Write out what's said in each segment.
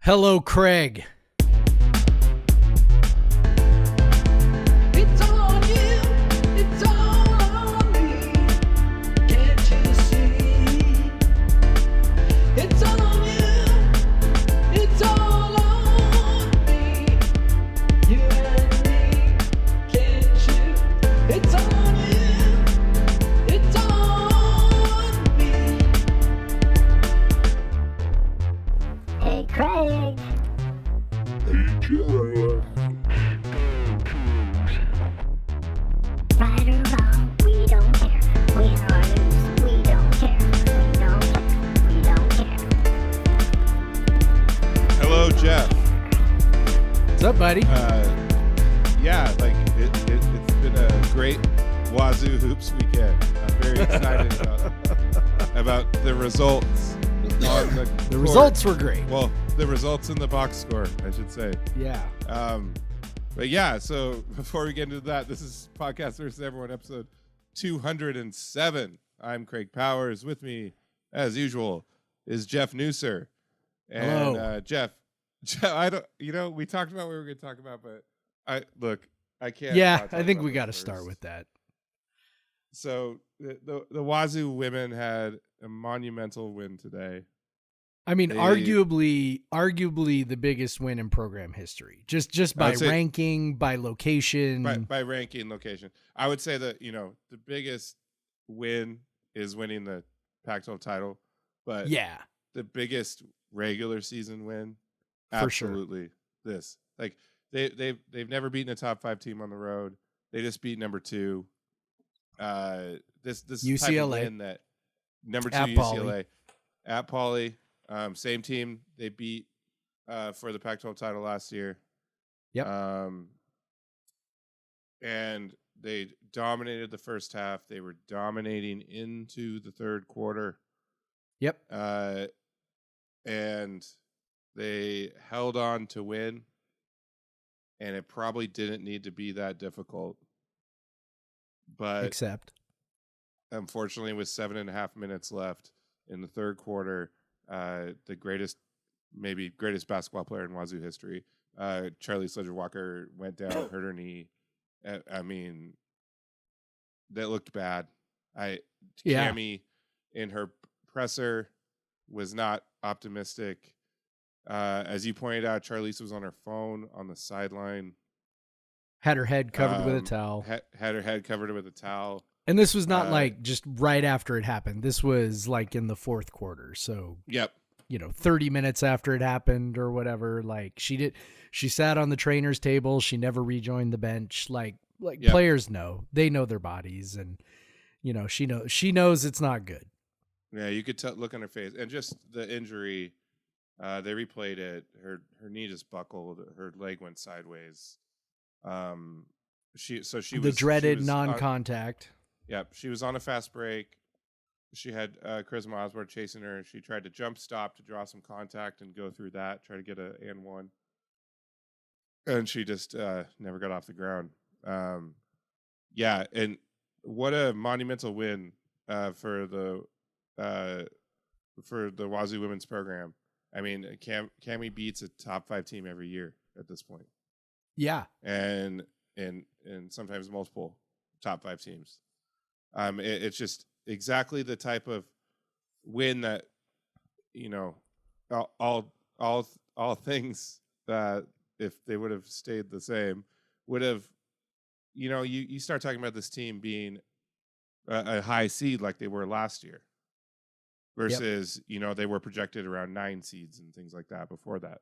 Hello, Craig. It's all on you, it's all on me. Can't you see? It's all on you, it's all on me. You and me, can't you? It's all on you, it's all on me. Hey, Craig. Right or wrong, we don't care. Win or lose, we don't care. We don't care. We don't care. Hello, Jeff. What's up, buddy? Yeah, like it's been a great Wazoo Hoops weekend. I'm very excited about the results. On the court. Results were great. Well, the results in the box score, I should say. Yeah. But yeah, so before we get into that, this is Podcast versus Everyone, episode 207. I'm Craig Powers. With me, as usual, is Jeff Newser. And Hello. Jeff, I don't, we talked about what we were going to talk about, but I can't. Yeah, not talk I think about we this got to first. start with that. So the Wazoo women had a monumental win today. I mean, They- arguably the biggest win in program history. Just by would say- ranking, by location. By ranking location, I would say that the biggest win is winning the Pac-12 title, but Yeah. the biggest regular season win, For sure. absolutely this. Like they've never beaten a top 5 team on the road. They just beat number 2. This type of UCLA. win that number 2 At UCLA at Pauley, same team they beat for the Pac-12 title last year. Yep. And they dominated the first half. They were dominating into the third quarter. Yep. And they held on to win. And it probably didn't need to be that difficult. But Except. unfortunately, with 7.5 minutes left in the third quarter, the greatest basketball player in Wazoo history, Charlisse Leger-Walker, went down, hurt her knee. I mean, that looked bad. Yeah. Cammie in her presser was not optimistic. As you pointed out, Charlisse was on her phone on the sideline. Had her head covered with a towel. Had her head covered with a towel. And this was not like just right after it happened. This was like in the fourth quarter. So, Yep. 30 minutes after it happened or whatever. Like she sat on the trainer's table. She never rejoined the bench. Like Yep. players they know their bodies, and she knows it's not good. Yeah, you could look on her face, and just the injury. They replayed it. Her knee just buckled. Her leg went sideways. She The dreaded non-contact. Yep, she was on a fast break. She had Charisma Osborne chasing her. She tried to jump stop to draw some contact and go through that, try to get a and one. And she just never got off the ground. Yeah, and what a monumental win for the Wazoo women's program. I mean, Cammie beats a top 5 team every year at this point. Yeah. And sometimes multiple top 5 teams. It's just exactly the type of win that all things that if they would have stayed the same would have you start talking about this team being a high seed like they were last year versus they were projected around 9 seeds and things like that before that.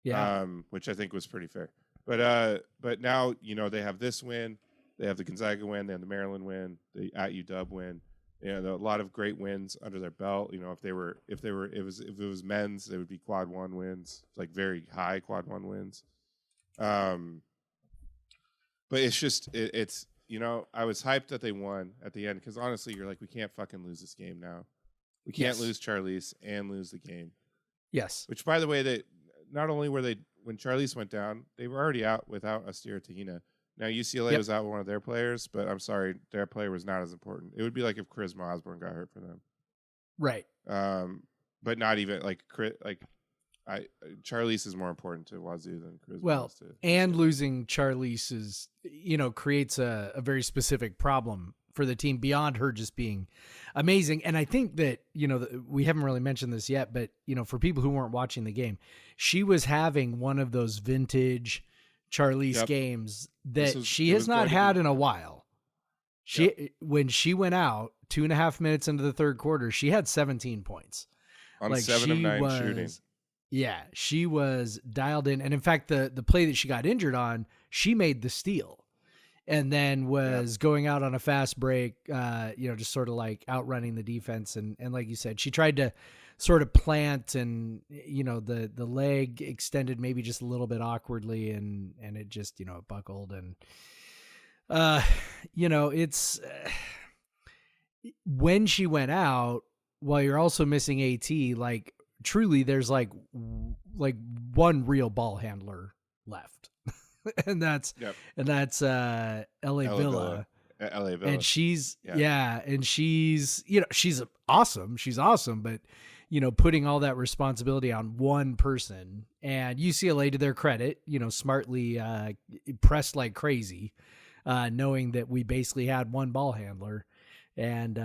Yeah. Which I think was pretty fair. But now they have this win, they have the Gonzaga win, they have the Maryland win, the at UW win. A lot of great wins under their belt. If it was men's, they would be quad 1 wins, like very high quad 1 wins. But it's just it's I was hyped that they won at the end because honestly, you're like, we can't fucking lose this game now. We can't lose Charlisse and lose the game. Yes. Which, by the way, they not only were they when Charlisse went down, they were already out without Astira Tahina. Now UCLA was out with one of their players, but I'm sorry, their player was not as important. It would be like if Charisma Osborne got hurt for them, Right. but not even like Charlisse is more important to Wazoo than Charisma Well, is to and UCLA. losing Charlisse is, creates a very specific problem for the team beyond her just being amazing. And I think that, we haven't really mentioned this yet, but, for people who weren't watching the game, she was having one of those vintage Charlisse games that she has not had in a while. When she went out 2.5 minutes into the third quarter, she had 17 points. On 7 of 9 shooting. Yeah, she was dialed in. And in fact, the play that she got injured on, she made the steal and then was going out on a fast break, just sort of like outrunning the defense. And like you said, she tried to sort of plant and, the leg extended maybe just a little bit awkwardly and it just, it buckled. And, it's when she went out, while you're also missing AT, like truly there's like one real ball handler left. and that's LA Villa. LA Villa. And she's and she's awesome, but putting all that responsibility on one person. And UCLA, to their credit, smartly pressed like crazy, knowing that we basically had one ball handler. And,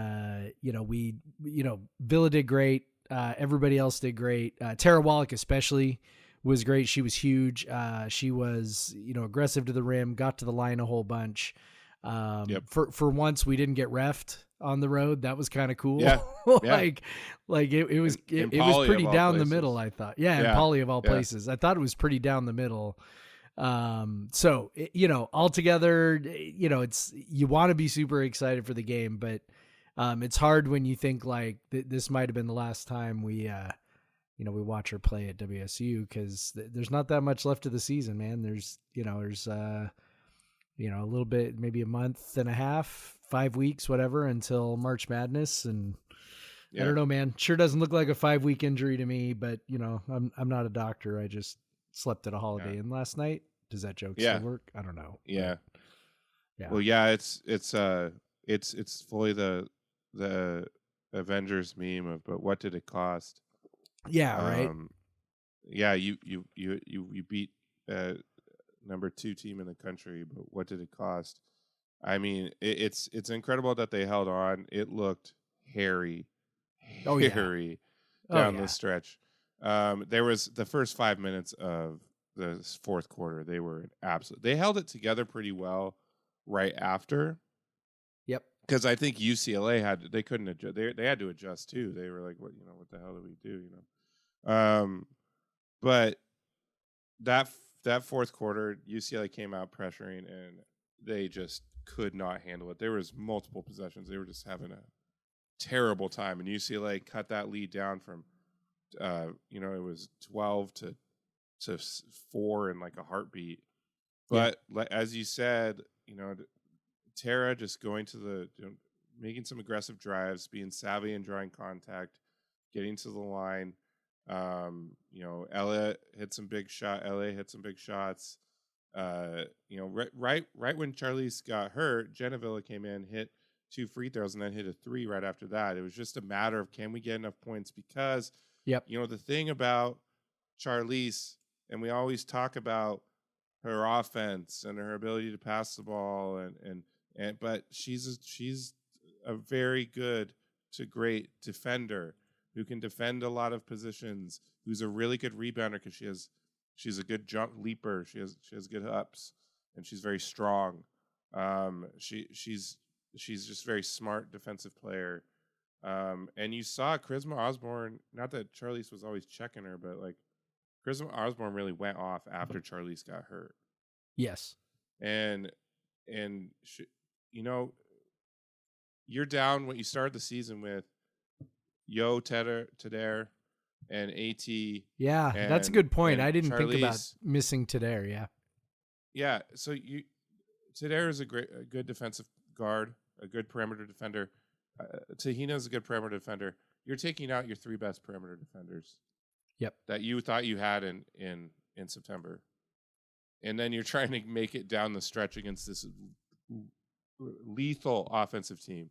Villa did great. Everybody else did great. Tara Wallach especially was great. She was huge. She was, aggressive to the rim, got to the line a whole bunch. For once we didn't get reffed on the road. That was kind of cool. Yeah. It was pretty down the middle, I thought. And Poly of all places. I thought it was pretty down the middle. Altogether, it's, you want to be super excited for the game, but, it's hard when you think like this might've been the last time we watch her play at WSU. Cause there's not that much left of the season, man. There's a little bit, maybe a month and a half, 5 weeks, whatever, until March Madness. And I don't know, man, sure doesn't look like a 5-week injury to me, but I'm not a doctor. I just slept at a Holiday Inn last night. Does that joke still work? I don't know. Yeah. Yeah. Well, it's fully the Avengers meme of, but what did it cost? Yeah. Right. You beat number 2 team in the country, but what did it cost? I mean, it's incredible that they held on. It looked hairy down the stretch. There was the first 5 minutes of the fourth quarter. They were they held it together pretty well right after. Yep. Because I think UCLA they couldn't adjust. They had to adjust too. They were like, what the hell do we do? But that fourth quarter, UCLA came out pressuring and they just could not handle it. There was multiple possessions. They were just having a terrible time, and UCLA cut that lead down from, it was 12 to 4 in like a heartbeat. But as you said, Tara just going to making some aggressive drives, being savvy and drawing contact, getting to the line. Ella hit some big shots. Right when Charlisse got hurt, Genevilla came in, hit 2 free throws, and then hit a 3 right after that. It was just a matter of, can we get enough points? Because, the thing about Charlisse, and we always talk about her offense and her ability to pass the ball, but she's a very good to great defender who can defend a lot of positions, who's a really good rebounder because she's a good jump leaper. She has good ups, and she's very strong. She's just very smart defensive player. And you saw Charisma Osborne, not that Charlisse was always checking her, but like Charisma Osborne really went off after Charlisse got hurt. Yes. And you're down when you start the season with Yo Tedder and AT. Yeah, that's a good point. I didn't think about Charlisse. missing Tedder. Yeah. Yeah. So Tedder is a good defensive guard, a good perimeter defender. Tahina is a good perimeter defender. You're taking out your 3 best perimeter defenders. Yep. That you thought you had in September, and then you're trying to make it down the stretch against this lethal offensive team.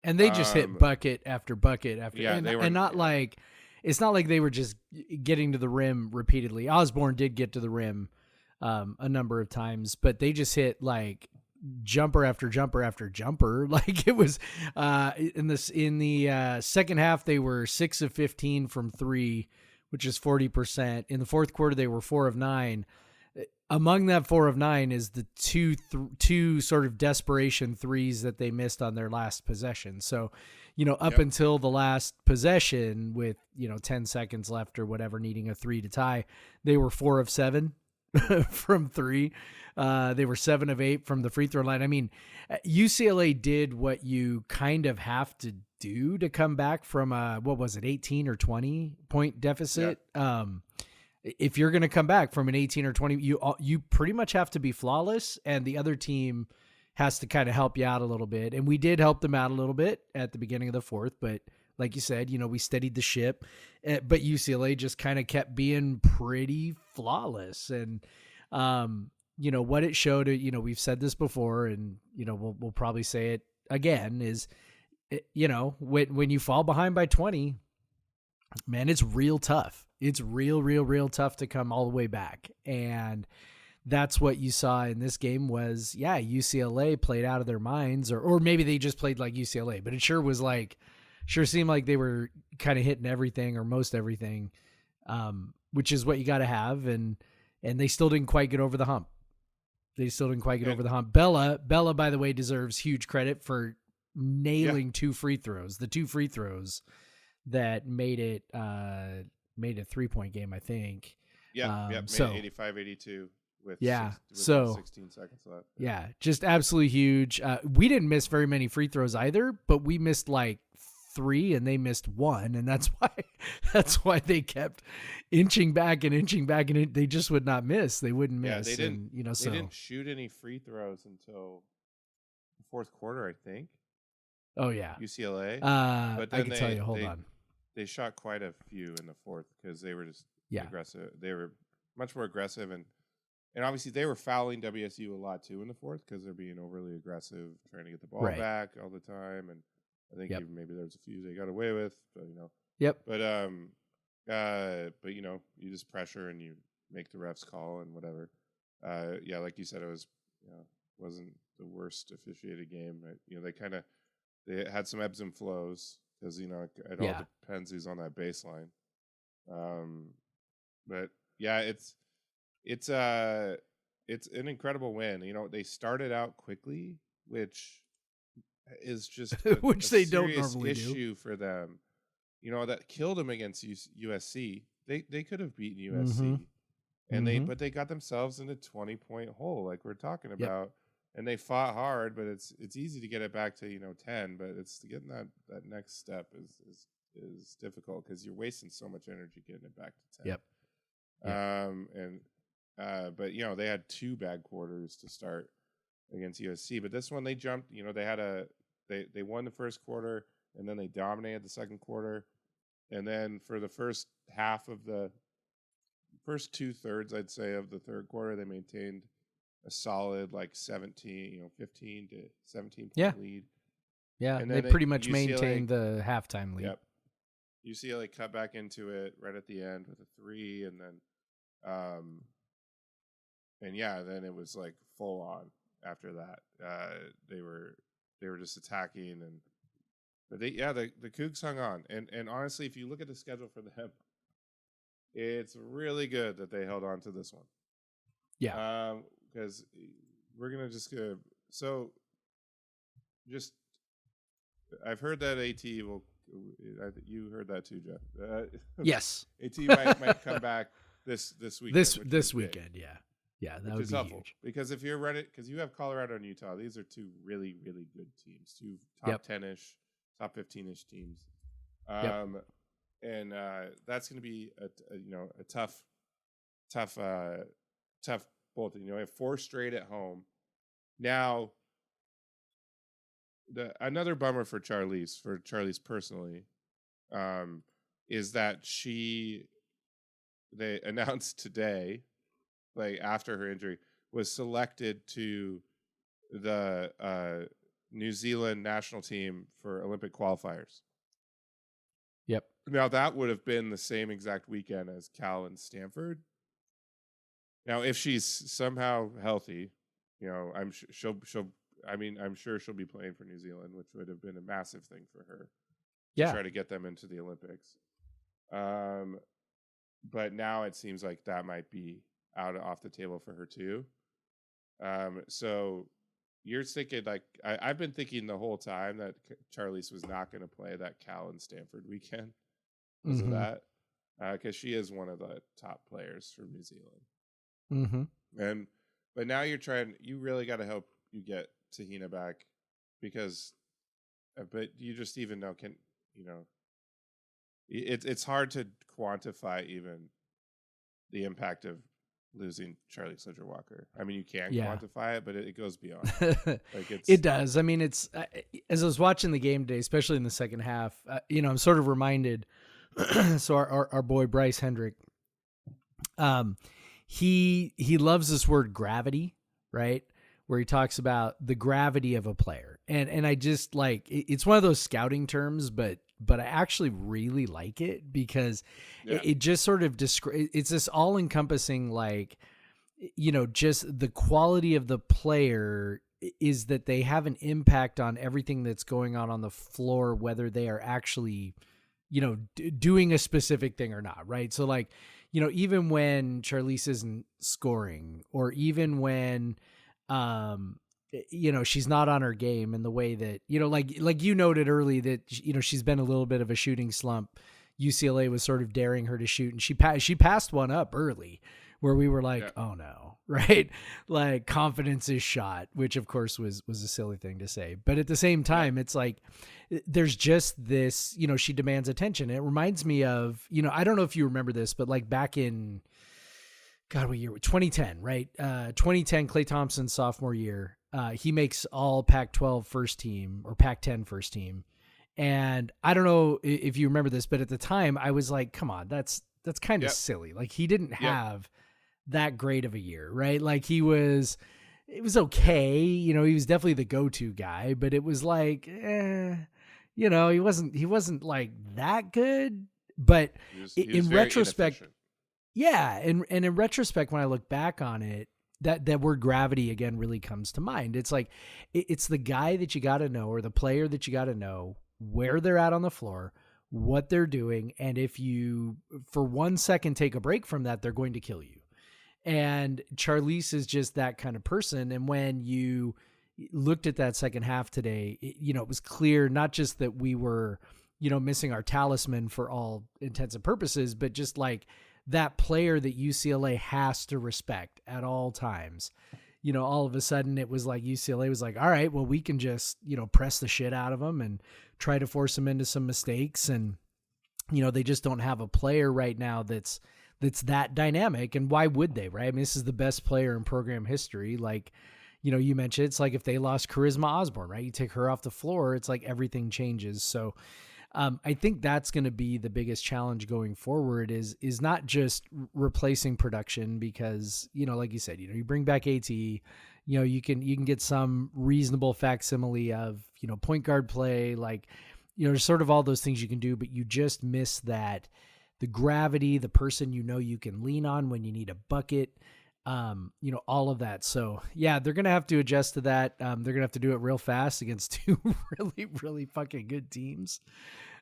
And they just hit bucket after bucket after, and not like it's not like they were just getting to the rim repeatedly. Osborne did get to the rim a number of times, but they just hit like jumper after jumper after jumper. Like it was in the second half, they were 6 of 15 from 3, which is 40%. In the fourth quarter, they were 4 of 9. Among that 4 of 9 is the two sort of desperation threes that they missed on their last possession. So, up until the last possession with, 10 seconds left or whatever, needing a 3 to tie, they were 4 of 7 from 3. They were 7 of 8 from the free throw line. I mean, UCLA did what you kind of have to do to come back from a, 18 or 20 point deficit. Yeah. If you're going to come back from an 18 or 20, you pretty much have to be flawless, and the other team has to kind of help you out a little bit. And we did help them out a little bit at the beginning of the fourth, but like you said, we steadied the ship, but UCLA just kind of kept being pretty flawless. And, what it showed, we've said this before, and, we'll probably say it again, is, when you fall behind by 20, man, it's real tough. It's real tough to come all the way back. And that's what you saw in this game was, UCLA played out of their minds, or maybe they just played like UCLA, but it sure seemed like they were kind of hitting everything or most everything, which is what you got to have. And they still didn't quite get over the hump. Bella, by the way, deserves huge credit for nailing 2 free throws. The 2 free throws that made it a 3-point game, I think. Made it 85-82 with 16 seconds left. Yeah, just absolutely huge. We didn't miss very many free throws either, but we missed like 3 and they missed 1, and that's why they kept inching back, and they just would not miss. They wouldn't miss. They didn't. And, they didn't shoot any free throws until the fourth quarter, I think. Oh yeah, UCLA. But I can tell you. Hold on. They shot quite a few in the fourth because they were just aggressive. They were much more aggressive, and obviously they were fouling WSU a lot too in the fourth because they're being overly aggressive, trying to get the ball back all the time. And I think even maybe there was a few they got away with, but But you just pressure and you make the refs call and whatever. Like you said, it was wasn't the worst officiated game. They had some ebbs and flows. Because it all depends who's on that baseline, but it's an incredible win. They started out quickly, which is just which they don't normally issue for them. That killed them against USC. They could have beaten USC, and but they got themselves in a 20-point hole, like we're talking about. Yep. And they fought hard, but it's easy to get it back to 10, but it's getting that next step is difficult because you're wasting so much energy getting it back to 10. Yep. But they had 2 bad quarters to start against USC, but this one they jumped. They won the first quarter, and then they dominated the second quarter, and then for the first half of the first 2/3, I'd say, of the third quarter, they maintained a solid 15 to 17 point lead. Yeah, and they pretty much maintained the halftime lead. Yep. UCLA cut back into it right at the end with a 3, and then then it was full on after that. They were just attacking, but the Cougs hung on. And honestly, if you look at the schedule for them, it's really good that they held on to this one. Yeah. Because we're going to I've heard that AT will, you heard that too, Jeff. Yes. AT might come back this weekend. This weekend, yeah. Yeah, that would be helpful. Huge. Because if you're running, because you have Colorado and Utah, these are 2 really, really good teams, 2 top 10-ish, top 15-ish teams. And that's going to be a tough both. They have 4 straight at home. Now, another bummer for Charlisse personally, is that they announced today, after her injury, was selected to the New Zealand national team for Olympic qualifiers. Yep. Now that would have been the same exact weekend as Cal and Stanford. Now, if she's somehow healthy, I'm I'm sure she'll be playing for New Zealand, which would have been a massive thing for her to try to get them into the Olympics. But now it seems like that might be off the table for her too. So you're thinking like I've been thinking the whole time that Charlisse was not going to play that Cal and Stanford weekend because of that, because she is one of the top players from New Zealand. But now you really got to hope you get Tahina back, because, but you just even know it's hard to quantify even the impact of losing Charlisse Leger-Walker. I mean, you can quantify it, but it goes beyond. It does. I mean, it's as I was watching the game today, especially in the second half, I'm sort of reminded. So our boy Bryce Hendrick, he loves this word gravity, right? Where he talks about the gravity of a player, and I just like it's one of those scouting terms, but I actually really like it because it just sort of it's this all encompassing, like, just the quality of the player is that they have an impact on everything that's going on the floor, whether they are actually, doing a specific thing or not. Right. So like, even when Charlisse isn't scoring, or even when, she's not on her game in the way that, like you noted early that, she's been a little bit of a shooting slump. UCLA was sort of daring her to shoot, and she passed one up early where we were like, oh no, right? Like, confidence is shot, which of course was a silly thing to say. But at the same time, it's like, there's just this, she demands attention. It reminds me of, I don't know if you remember this, but like back in, God, what year? 2010, right? 2010, Klay Thompson's sophomore year. He makes all Pac-12 first team, or Pac-10 first team. And I don't know if you remember this, but at the time I was like, come on, that's kind of silly. Like, he didn't have that great of a year, right? Like, it was okay. He was definitely the go-to guy, but it was like, he wasn't like that good. But in retrospect, and in retrospect, when I look back on it, that word gravity again really comes to mind. It's like, it's the guy that you got to know, or the player that you got to know where they're at on the floor, what they're doing. And if you, for 1 second, take a break from that, they're going to kill you. And Charlisse is just that kind of person. And when you looked at that second half today, it was clear, not just that we were, missing our talisman for all intents and purposes, but just like that player that UCLA has to respect at all times. All of a sudden it was like UCLA was like, all right, well, we can just, press the shit out of them and try to force them into some mistakes. And, they just don't have a player right now that's that dynamic. And why would they, right? I mean, this is the best player in program history. Like, you mentioned, it's like if they lost Charisma Osborne, right? You take her off the floor, it's like everything changes. So I think that's going to be the biggest challenge going forward is not just replacing production, because, like you said, you bring back AT, you can get some reasonable facsimile of, point guard play, like, there's sort of all those things you can do, but you just miss that, the gravity, the person, you can lean on when you need a bucket, all of that. So yeah, they're going to have to adjust to that. They're going to have to do it real fast against two really, really fucking good teams.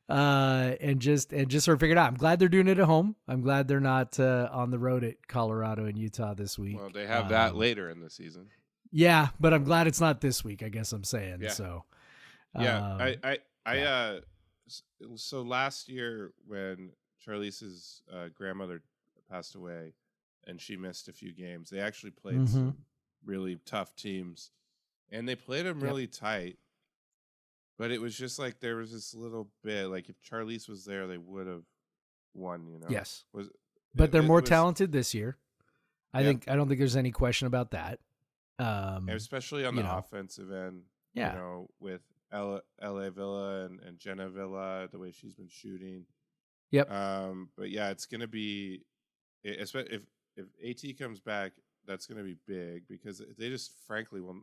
And just sort of figure it out. I'm glad they're doing it at home. I'm glad they're not on the road at Colorado and Utah this week. Well, they have that later in the season. Yeah, but I'm glad it's not this week, I guess I'm saying. Yeah. So So last year when Charlisse's grandmother passed away and she missed a few games, they actually played some really tough teams, and they played them really tight. But it was just like there was this little bit, like if Charlisse was there, they would have won. Yes, but they're more talented this year. I don't think there's any question about that. Especially on the offensive end. Yeah. With LA Villa and Jenna Villa, the way she's been shooting. Yep. But yeah, it's gonna be, if AT comes back, that's gonna be big, because they just frankly will,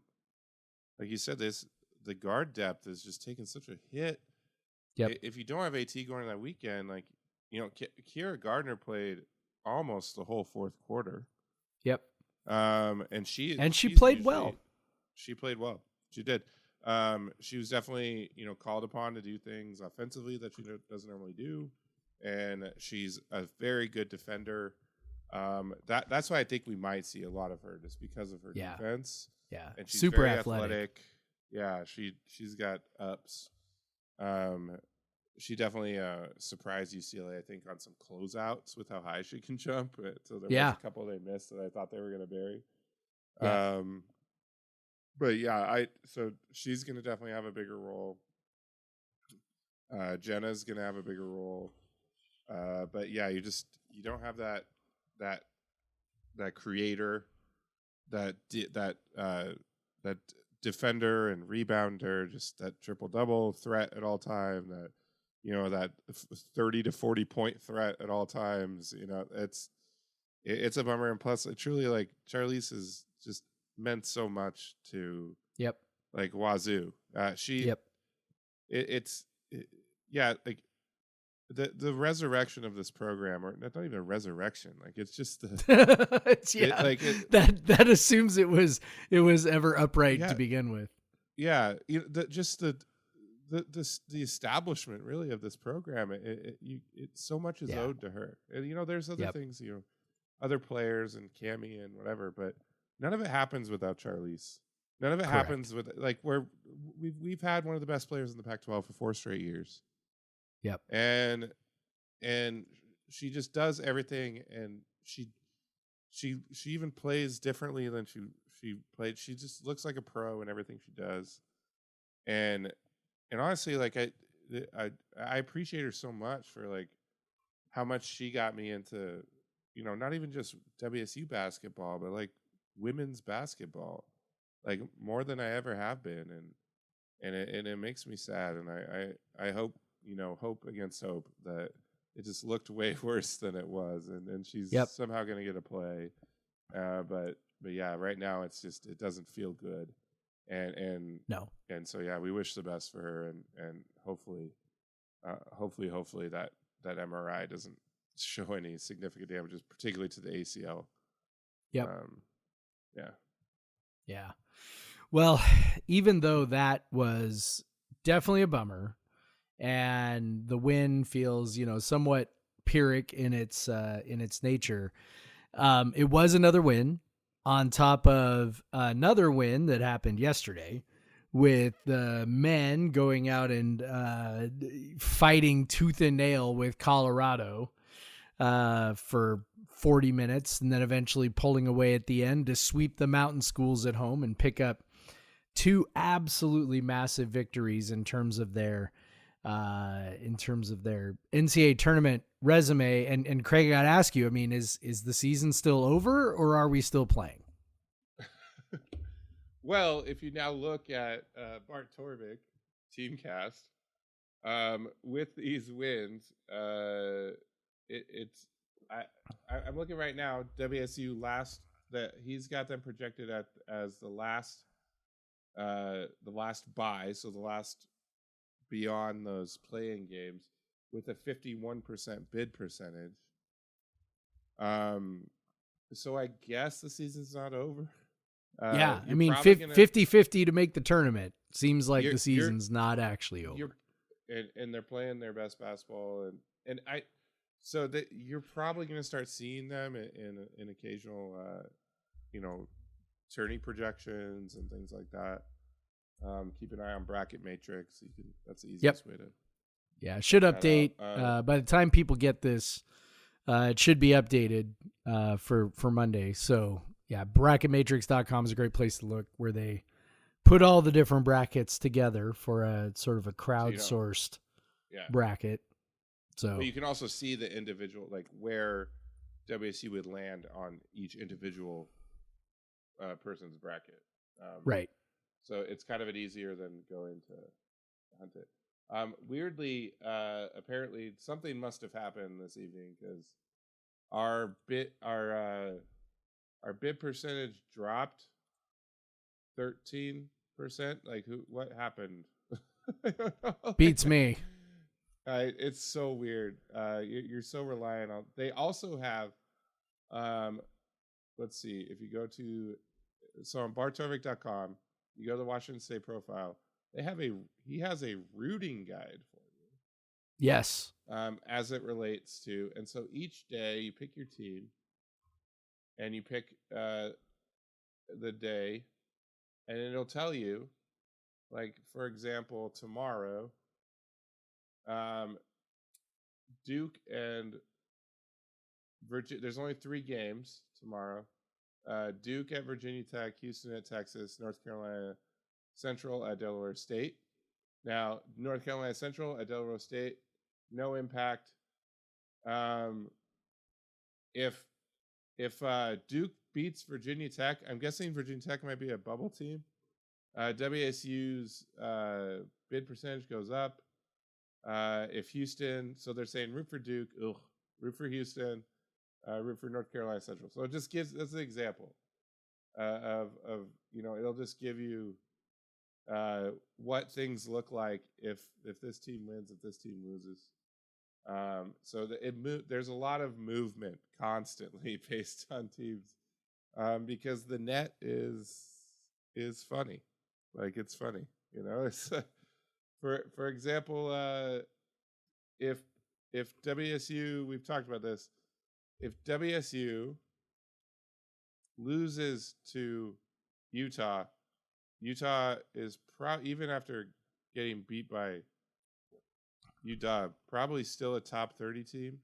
like you said, the guard depth is just taking such a hit Yep. if you don't have AT going that weekend, like, Kiera Gardner played almost the whole fourth quarter. Yep. And she played usually, well. She played well. She did. She was definitely, called upon to do things offensively that she doesn't normally do. And she's a very good defender. That's why I think we might see a lot of her, just because of her defense. Yeah. And she's super very athletic. Yeah, she's got ups. She definitely surprised UCLA, I think, on some closeouts with how high she can jump. So there was a couple they missed that I thought they were going to bury. Yeah. But yeah, so she's going to definitely have a bigger role. Jenna's going to have a bigger role. But yeah, you don't have that creator, that defender and rebounder, just that triple double threat at all time, that that 30 to 40 point threat at all times. It's a bummer. And plus, truly, like, Charlisse has just meant so much to like Wazoo. Like the resurrection of this program, or not even a resurrection, like, it's just that assumes it was ever upright to begin with. The establishment, really, of this program, it so much is owed to her. And there's other things, other players and Cammie and whatever, but none of it happens without Charlisse. None of it happens with, like, where we've had one of the best players in the Pac-12 for 4 straight years. Yep. And she just does everything, and she even plays differently than she played. She just looks like a pro in everything she does. And honestly, like, I appreciate her so much for, like, how much she got me into, not even just WSU basketball, but, like, women's basketball, like, more than I ever have been. And it makes me sad. And I hope, hope against hope, that it just looked way worse than it was. And she's somehow going to get a play. But yeah, right now it doesn't feel good. And no. And so, yeah, we wish the best for her, and hopefully that MRI doesn't show any significant damages, particularly to the ACL. Yep. Yeah. Well, even though that was definitely a bummer, and the win feels, somewhat pyrrhic in its nature, it was another win on top of another win that happened yesterday, with the men going out and fighting tooth and nail with Colorado for 40 minutes, and then eventually pulling away at the end to sweep the Mountain Schools at home and pick up 2 absolutely massive victories in terms of their NCAA tournament resume. And Craig, I got to ask you, I mean, is the season still over, or are we still playing? Well, if you now look at Bart Torvik, Teamcast, with these wins, I'm looking right now. WSU he's got them projected as the last bye, so the last beyond those playing games, with a 51% bid percentage. So I guess the season's not over. I mean, 50-50 to make the tournament. Seems like the season's not actually over. And they're playing their best basketball, so that you're probably going to start seeing them in occasional, tourney projections and things like that. Keep an eye on Bracket Matrix. That's the easiest way to. Yeah, it should update. By the time people get this, it should be updated for Monday. So yeah, bracketmatrix.com is a great place to look, where they put all the different brackets together for a sort of a crowdsourced bracket. So but you can also see the individual, like, where WSU would land on each individual person's bracket. Right. So it's kind of easier than going to hunt it. Weirdly, apparently something must have happened this evening, because our bid percentage dropped 13%. Like, what happened? Beats me. It's so weird. You're so reliant on. They also have, let's see. If you go to, so on bartovik.com, you go to the Washington State profile. He has a rooting guide for you. Yes. As it relates to, and so each day you pick your team, and you pick the day, and it'll tell you, like, for example, tomorrow, Duke and Virginia. There's only 3 games tomorrow. Duke at Virginia Tech, Houston at Texas, North Carolina Central at Delaware State. Now, North Carolina Central at Delaware State, no impact. If Duke beats Virginia Tech, I'm guessing Virginia Tech might be a bubble team. WSU's bid percentage goes up. If Houston, so they're saying root for Duke, root for Houston, root for North Carolina Central. So it just gives, that's an example of it'll just give you what things look like if this team wins, if this team loses. So there's a lot of movement constantly based on teams, because the net is funny. Like, it's funny, it's for example, if WSU, we've talked about this, if WSU loses to Utah is even after getting beat by UW, probably still a top 30 team.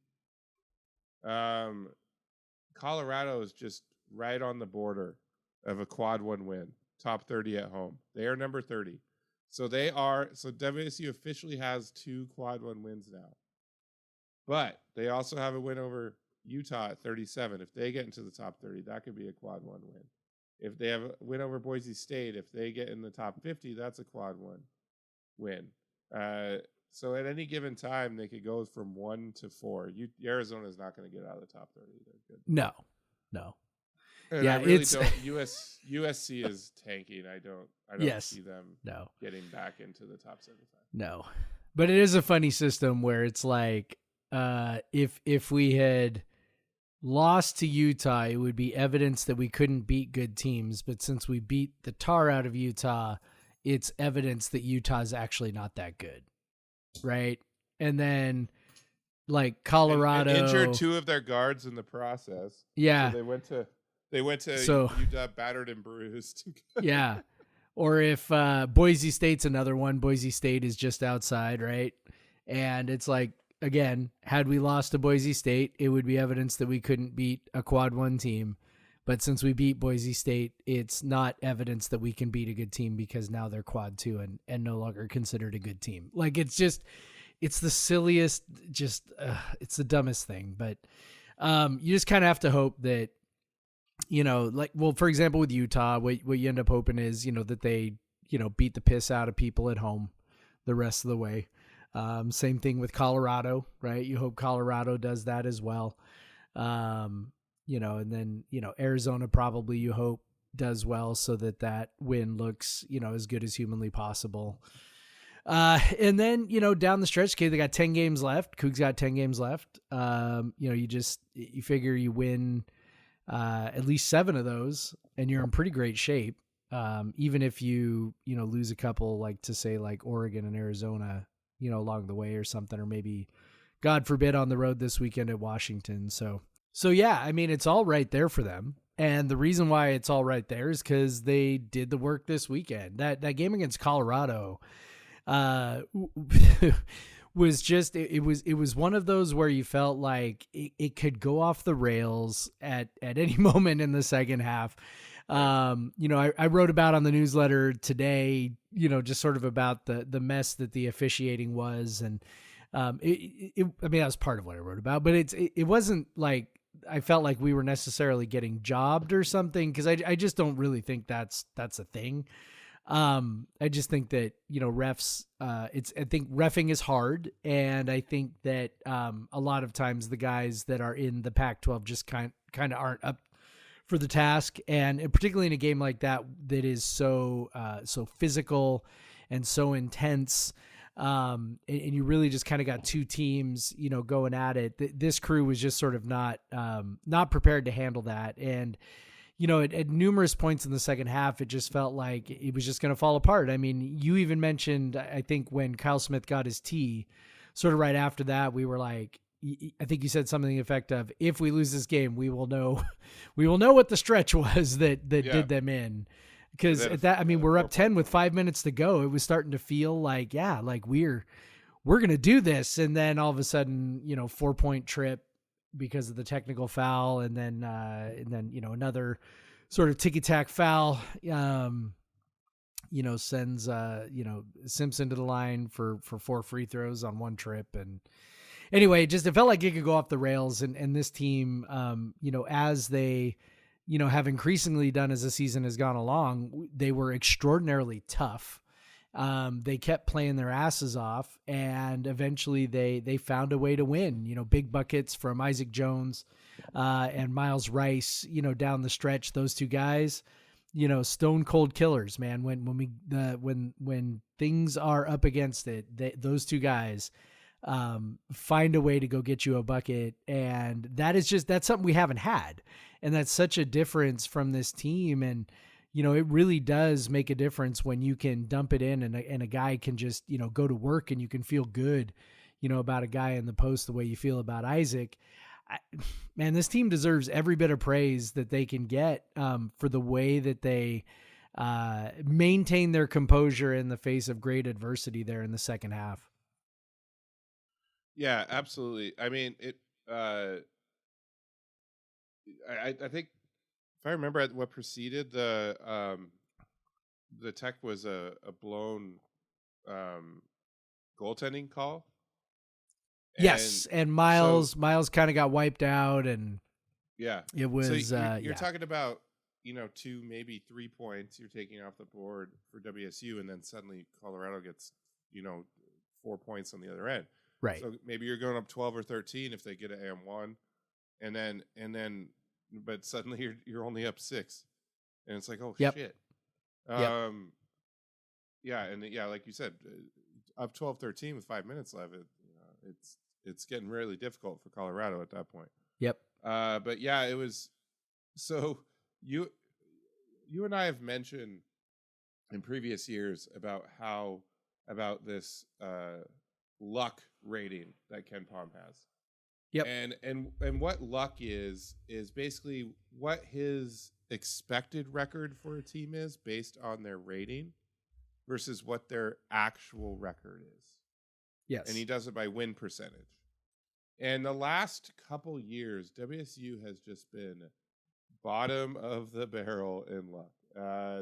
Colorado is just right on the border of a quad 1 win, top 30 at home. They are number 30. So WSU officially has 2 quad 1 wins now. But they also have a win over Utah at 37. If they get into the top 30, that could be a quad 1 win. If they have a win over Boise State, if they get in the top 50, that's a quad 1 win. So at any given time, they could go from 1 to 4. Arizona is not going to get out of the top 30. They're good. No. And Yeah, I really it's don't. USC is tanking. I don't Yes. see them No. getting back into the top 75. No. But it is a funny system where it's like, if we had lost to Utah, it would be evidence that we couldn't beat good teams. But since we beat the tar out of Utah, it's evidence that Utah's actually not that good. Right. And then, like, Colorado and injured 2 of their guards in the process. Yeah. So they went to So- UW battered and bruised. Yeah. Or if Boise State's another one, Boise State is just outside, right? And it's like, again, had we lost to Boise State, it would be evidence that we couldn't beat a quad 1 team. But since we beat Boise State, it's not evidence that we can beat a good team because now they're quad 2 and no longer considered a good team. Like, it's the silliest, it's the dumbest thing. But you just kind of have to hope that, for example, with Utah, what you end up hoping is, that they, beat the piss out of people at home the rest of the way. Same thing with Colorado, right? You hope Colorado does that as well. And then, Arizona probably you hope does well so that win looks, as good as humanly possible. And then, down the stretch, they got 10 games left. Cougs got 10 games left. You figure you win at least 7 of those and you're in pretty great shape. Even if you lose a couple, like to say like Oregon and Arizona, along the way or something, or maybe God forbid on the road this weekend at Washington. So yeah, I mean, it's all right there for them. And the reason why it's all right there is because they did the work this weekend. That game against Colorado was just, it was one of those where you felt like it could go off the rails at any moment in the second half. I wrote about on the newsletter today, just sort of about the mess that the officiating was. And that was part of what I wrote about, but it wasn't like I felt like we were necessarily getting jobbed or something, because I just don't really think that's a thing. I just think that, refs, I think reffing is hard. And I think that a lot of times the guys that are in the Pac-12 just kind of aren't up for the task. And particularly in a game like that is so physical and so intense. And you really just kind of got two teams, going at it. This crew was just sort of not prepared to handle that. And, at numerous points in the second half, it just felt like it was just going to fall apart. I mean, you even mentioned, I think when Kyle Smith got his tee, sort of right after that, we were like, I think you said something to the effect of, if we lose this game, we will know what the stretch was that did them in. Because at that, I mean, we're up 10 with 5 minutes to go. It was starting to feel like, we're going to do this. And then all of a sudden, 4-point trip because of the technical foul. And then, another sort of ticky-tack foul, sends, Simpson to the line for 4 free throws on one trip. And anyway, it felt like it could go off the rails. And this team, as they, have increasingly done as the season has gone along, they were extraordinarily tough. They kept playing their asses off, and eventually they found a way to win. Big buckets from Isaac Jones and Miles Rice. Down the stretch, those two guys, stone cold killers, man. When things are up against it, those two guys find a way to go get you a bucket, and that's something we haven't had. And that's such a difference from this team. And, it really does make a difference when you can dump it in and a guy can just, go to work, and you can feel good, about a guy in the post the way you feel about Isaac. Man, this team deserves every bit of praise that they can get for the way that they maintain their composure in the face of great adversity there in the second half. Yeah, absolutely. I mean, I think if I remember what preceded the tech was a blown goaltending call. Yes, and Miles kind of got wiped out, and yeah, it was. So you're talking about 2, maybe 3 points you're taking off the board for WSU, and then suddenly Colorado gets 4 points on the other end. Right. So maybe you're going up 12 or 13 if they get an AM1, and then, but suddenly you're only up 6, and it's like, oh Yep. shit. Yep. Yeah, and like you said, up 12-13 with 5 minutes left, it's getting really difficult for Colorado at that point. Yep. But yeah, it was. So you and I have mentioned in previous years about this luck rating that Ken Pom has. Yep. And what luck is basically what his expected record for a team is based on their rating versus what their actual record is. Yes. And he does it by win percentage. And the last couple years, WSU has just been bottom of the barrel in luck.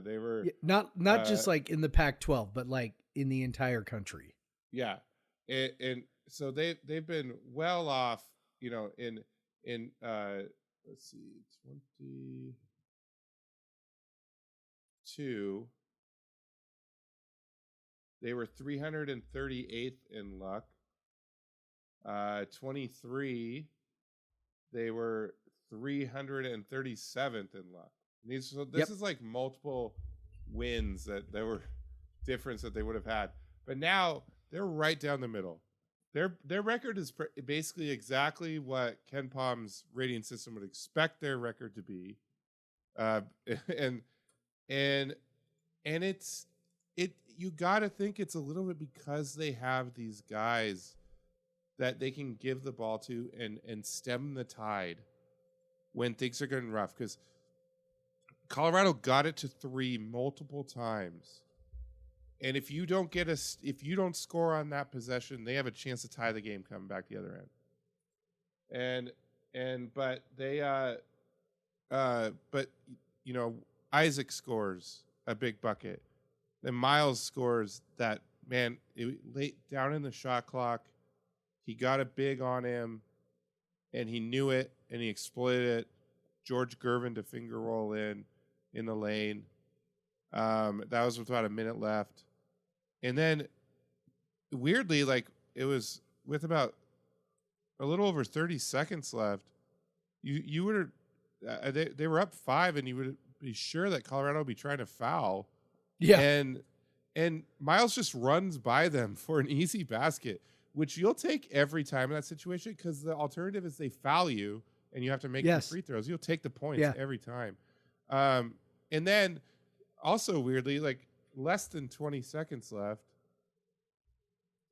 They were not just like in the Pac-12, but like in the entire country. Yeah. And so they've been well off, in let's see, 22. They were 338th in luck. 23, they were 337th in luck. This is like multiple wins that were difference that they would have had. But now they're right down the middle. Their record is basically exactly what Ken Pom's rating system would expect their record to be, and it's you got to think it's a little bit because they have these guys that they can give the ball to and stem the tide when things are getting rough. Because Colorado got it to 3 multiple times. And if you don't score on that possession, they have a chance to tie the game coming back the other end. But Isaac scores a big bucket. Then Miles scores that, man, late down in the shot clock. He got a big on him, and he knew it, and he exploited it. George Gervin to finger roll in the lane. That was with about a minute left. And then, weirdly, like, it was with about a little over 30 seconds left. You would they were up 5, and you would be sure that Colorado would be trying to foul. Yeah. And and Miles just runs by them for an easy basket, which you'll take every time in that situation because the alternative is they foul you and you have to make the Yes. free throws. You'll take the points Yeah. every time. And then also weirdly, like less than 20 seconds left.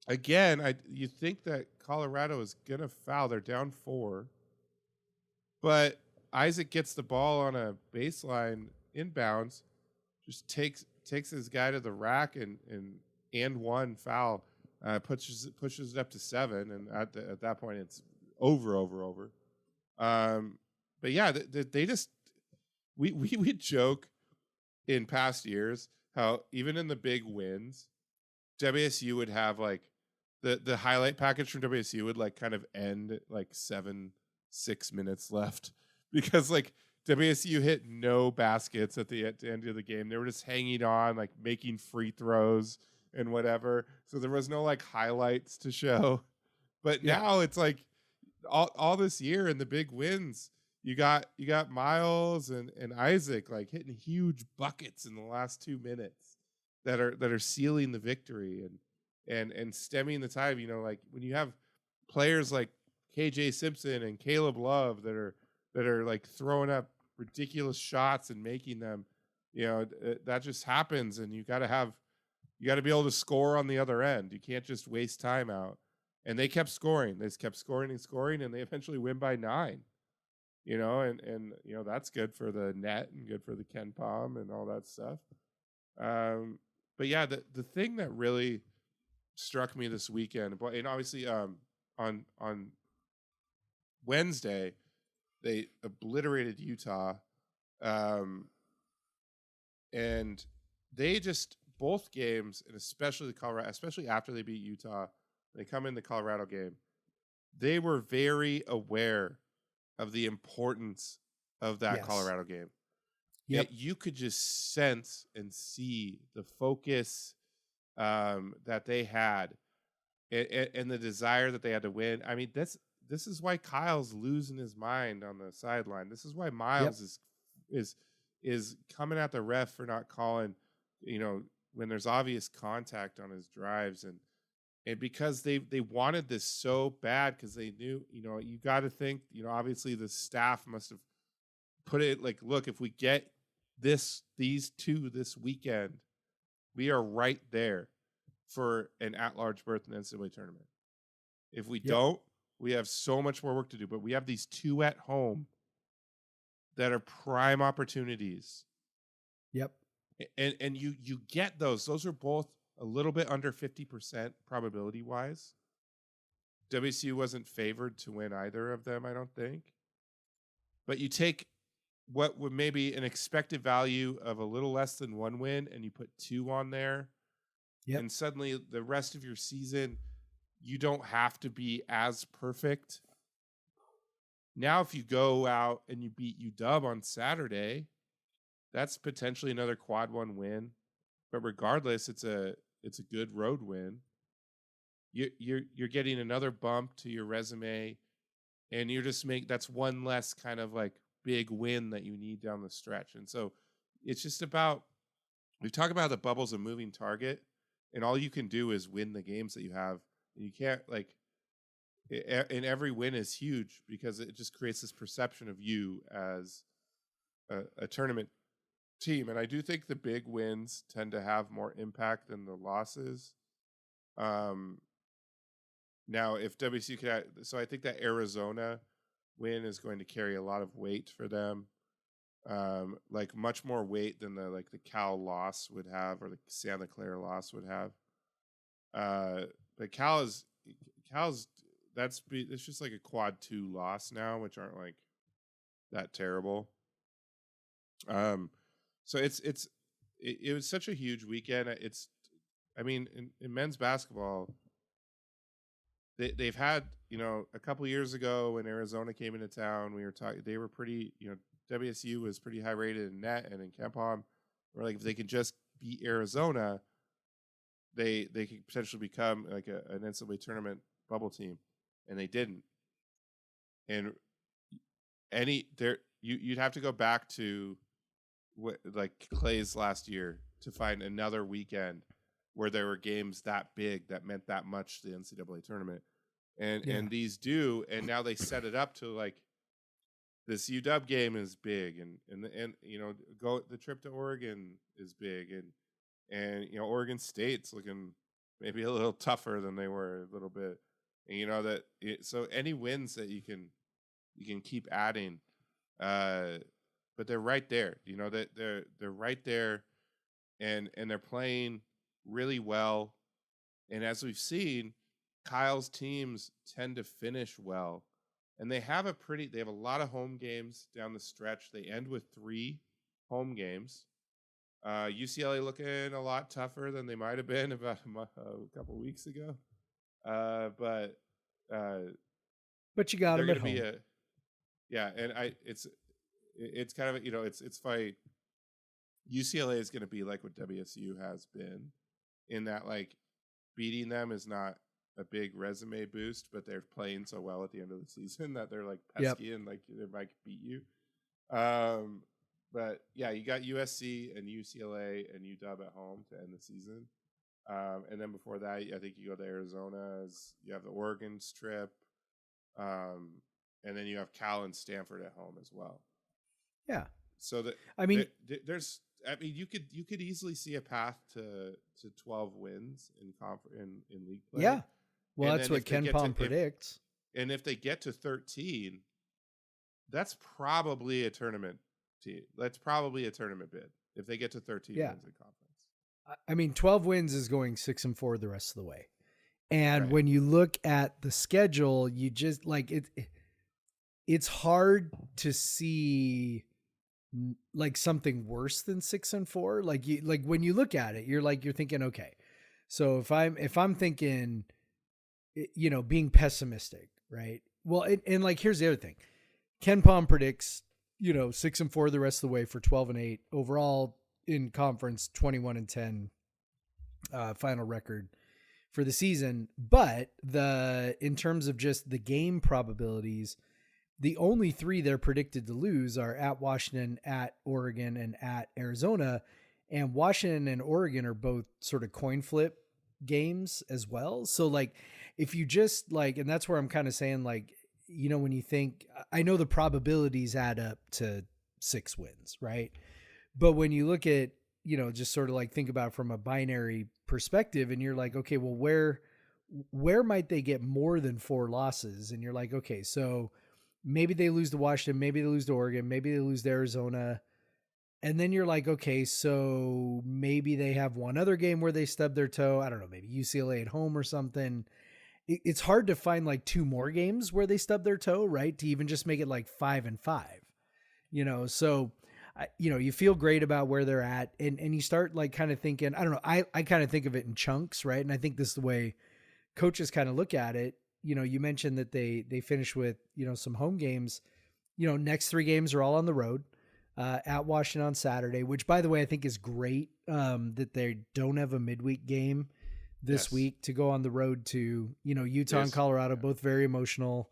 Again, you think that Colorado is gonna foul. They're down 4, but Isaac gets the ball on a baseline inbounds, just takes his guy to the rack and one foul, pushes it up to 7, and at that point it's over. But yeah, they just we joke in past years how even in the big wins, WSU would have like the highlight package from WSU would like kind of end like 6 minutes left because like WSU hit no baskets at the end of the game. They were just hanging on, like making free throws and whatever. So there was no like highlights to show. But now it's like all this year in the big wins, you got Miles and Isaac like hitting huge buckets in the last 2 minutes that are sealing the victory and stemming the tide. You know, like when you have players like KJ Simpson and Caleb Love that are like throwing up ridiculous shots and making them, you know, that just happens, and you got to be able to score on the other end. You can't just waste time out. And they kept scoring. They just kept scoring and scoring, and they eventually win by 9. You know, and you know that's good for the net and good for the Ken Palm and all that stuff. But yeah, the thing that really struck me this weekend, and obviously on Wednesday they obliterated Utah, and they just both games, and especially Colorado, especially after they beat Utah, they come in the Colorado game. They were very aware of the importance of that Colorado game. Yep. You could just sense and see the focus that they had and the desire that they had to win. I mean, this is why Kyle's losing his mind on the sideline. This is why Miles is coming at the ref for not calling, you know, when there's obvious contact on his drives, and because they wanted this so bad because they knew, you know, you got to think, you know, obviously the staff must have put it like, look, if we get these two this weekend, we are right there for an at-large berth in the NCAA tournament. If we don't, we have so much more work to do. But we have these 2 at home that are prime opportunities. Yep. And you get those. Those are both a little bit under 50% probability wise. WSU wasn't favored to win either of them, I don't think. But you take what would maybe an expected value of a little less than 1 win and you put 2 on there. Yep. And suddenly the rest of your season, you don't have to be as perfect. Now, if you go out and you beat UW on Saturday, that's potentially another quad 1 win. But regardless, it's a good road win. You're getting another bump to your resume, and you're just that's one less kind of like big win that you need down the stretch. And so it's just about, we talk about the bubble's a moving target, and all you can do is win the games that you have. And you can't and every win is huge because it just creates this perception of you as a tournament team. And I do think the big wins tend to have more impact than the losses. Now, if WSU could, so I think that Arizona win is going to carry a lot of weight for them, like much more weight than the Cal loss would have, or the Santa Clara loss would have. But Cal's it's just like a quad 2 loss now, which aren't like that terrible. So it was such a huge weekend. I mean, in men's basketball, they've had, you know, a couple years ago when Arizona came into town, we were talking, they were pretty, you know, WSU was pretty high rated in net and in KenPom. We're like, if they can just beat Arizona, they could potentially become like an NCAA tournament bubble team, and they didn't. And you'd have to go back to like Clay's last year to find another weekend where there were games that big that meant that much to the NCAA tournament. Yeah. And these do, and now they set it up to like this UW game is big, and you know, the trip to Oregon is big, and you know, Oregon State's looking maybe a little tougher than they were a little bit, and you know that so any wins that you can keep adding, but they're right there, you know, that they're right there, and they're playing really well, and as we've seen, Kyle's teams tend to finish well, and they have a lot of home games down the stretch. They end with 3 home games. UCLA looking a lot tougher than they might have been about a couple weeks ago. But you got them at home. And it's kind of, you know, it's funny. UCLA is going to be like what WSU has been, in that like beating them is not a big resume boost, but they're playing so well at the end of the season that they're like pesky and like they might beat you. But yeah, you got USC and UCLA and UW at home to end the season. And then before that, I think you go to Arizona, you have the Oregon's trip. And then you have Cal and Stanford at home as well. Yeah. So you could easily see a path to 12 wins in league play. Yeah. Well, that's what Ken Palm predicts. And if they get to 13, that's probably a tournament team. That's probably a tournament bid if they get to 13 wins in conference. I mean, 12 wins is going 6-4 the rest of the way. And when you look at the schedule, you just like it's hard to see like something worse than 6-4. Like when you look at it, you're thinking, okay, so if I'm thinking, you know, being pessimistic, right? Well, and like, here's the other thing. Ken Palm predicts, you know, 6-4 the rest of the way for 12-8 overall in conference, 21-10 final record for the season. But in terms of just the game probabilities, the only 3 they're predicted to lose are at Washington, at Oregon, and at Arizona. And Washington and Oregon are both sort of coin flip games as well. So like, if you just like, and that's where I'm kind of saying like, you know, when you think, I know the probabilities add up to 6 wins, right? But when you look at, you know, just sort of like think about it from a binary perspective, and you're like, okay, well, where might they get more than 4 losses? And you're like, okay, so maybe they lose to Washington, maybe they lose to Oregon, maybe they lose to Arizona. And then you're like, okay, so maybe they have one other game where they stub their toe. I don't know, maybe UCLA at home or something. It's hard to find like 2 more games where they stub their toe, right? To even just make it like 5-5, you know? So, you know, you feel great about where they're at, and you start like kind of thinking, I don't know, I kind of think of it in chunks, right? And I think this is the way coaches kind of look at it. You know, you mentioned that they finish with, you know, some home games. You know, next 3 games are all on the road, at Washington on Saturday, which by the way, I think is great, that they don't have a midweek game this week to go on the road to, you know, Utah and Colorado, both very emotional.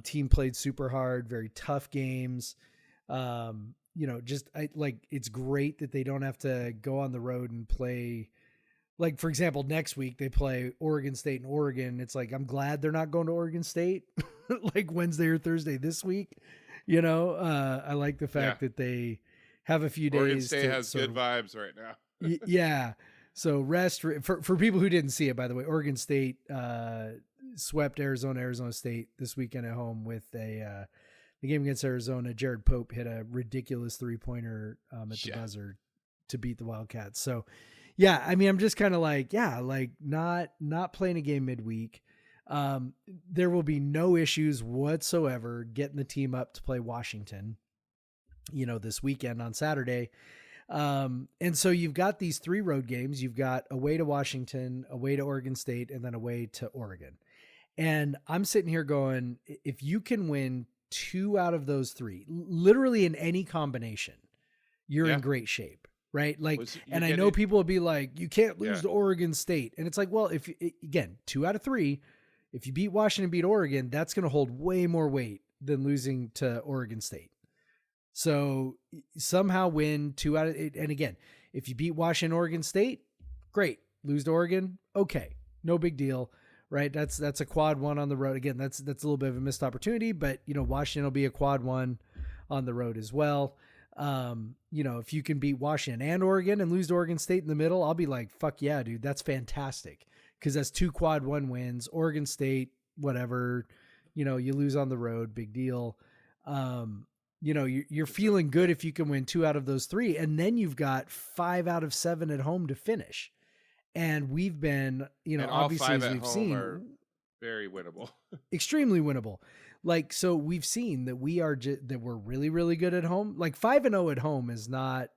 Team played super hard, very tough games. You know, just it's great that they don't have to go on the road and play. Like, for example, next week they play Oregon State and Oregon. It's like, I'm glad they're not going to Oregon State like Wednesday or Thursday this week. You know, I like the fact that they have a few days. Oregon State has good vibes right now. Yeah. So rest for people who didn't see it, by the way, Oregon State swept Arizona State this weekend at home with the game against Arizona. Jared Pope hit a ridiculous 3-pointer at the buzzer to beat the Wildcats. So, yeah, I mean, I'm just kind of like, not playing a game midweek. There will be no issues whatsoever getting the team up to play Washington, you know, this weekend on Saturday. And so you've got these 3 road games. You've got away to Washington, away to Oregon State, and then away to Oregon. And I'm sitting here going, if you can win 2 out of those 3, literally in any combination, you're in great shape, right? Like, and I know people will be like, you can't lose to Oregon State. And it's like, well, again, 2 out of 3, if you beat Washington, beat Oregon, that's going to hold way more weight than losing to Oregon State. So somehow win 2 out of 8. And again, if you beat Washington, Oregon State, great. lose to Oregon. Okay, no big deal, right? That's a quad one on the road. Again, that's a little bit of a missed opportunity, but Washington will be a quad one on the road as well. If you can beat Washington and Oregon and lose to Oregon State in the middle, I'll be like, fuck yeah, dude, that's fantastic. Because that's 2 quad one wins. Oregon State, whatever, you lose on the road, big deal. You're feeling good if you can win 2 out of those 3, and then you've got 5 out of 7 at home to finish. And we've been, and obviously all 5 as at we've home seen, are very winnable, extremely winnable. Like, so we've seen that that we're really, really good at home. Like 5-0 at home is not,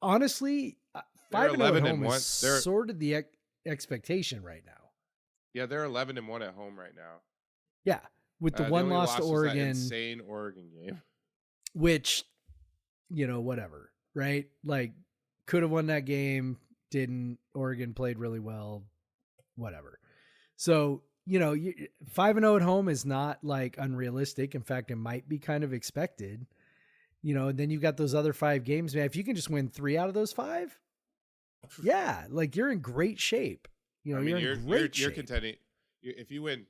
honestly, 5-0 at home is sort of the expectation right now. Yeah, they're 11-1 at home right now. Yeah, with the one loss to Oregon, that insane Oregon game, which, whatever, right? Like, could have won that game, didn't. Oregon played really well, whatever. So 5-0 at home is not like unrealistic. In fact, it might be kind of expected. And then you've got those other 5 games, man. If you can just win 3 out of those 5, yeah, like you're in great shape. You're in great shape. You're contending. If you win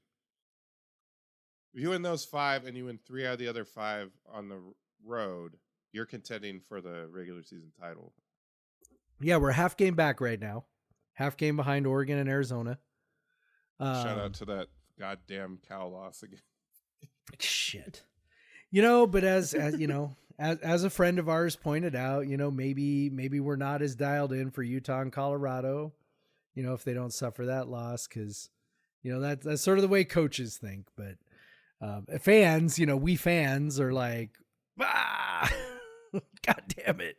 those 5 and you win 3 out of the other 5 on the road, you're contending for the regular season title. Yeah, we're half game back right now. Half game behind Oregon and Arizona. Shout out to that goddamn Cal loss again. Shit. But as a friend of ours pointed out, maybe we're not as dialed in for Utah and Colorado, if they don't suffer that loss, because, that's sort of the way coaches think. But fans, we fans are like, God damn it,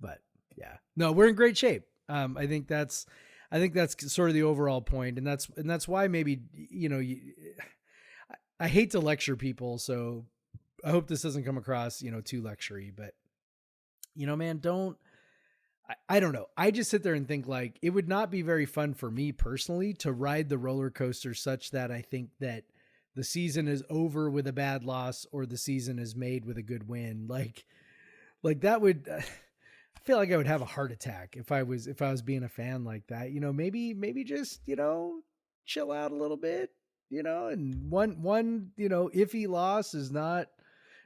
But yeah, no, we're in great shape. I think that's sort of the overall point, and that's why maybe I hate to lecture people, so I hope this doesn't come across too lectury, but man, I don't know. I just sit there and think like it would not be very fun for me personally to ride the roller coaster such that I think that the season is over with a bad loss or the season is made with a good win. Like that would. I feel like I would have a heart attack if I was being a fan like that. Maybe just chill out a little bit. And one iffy loss is not.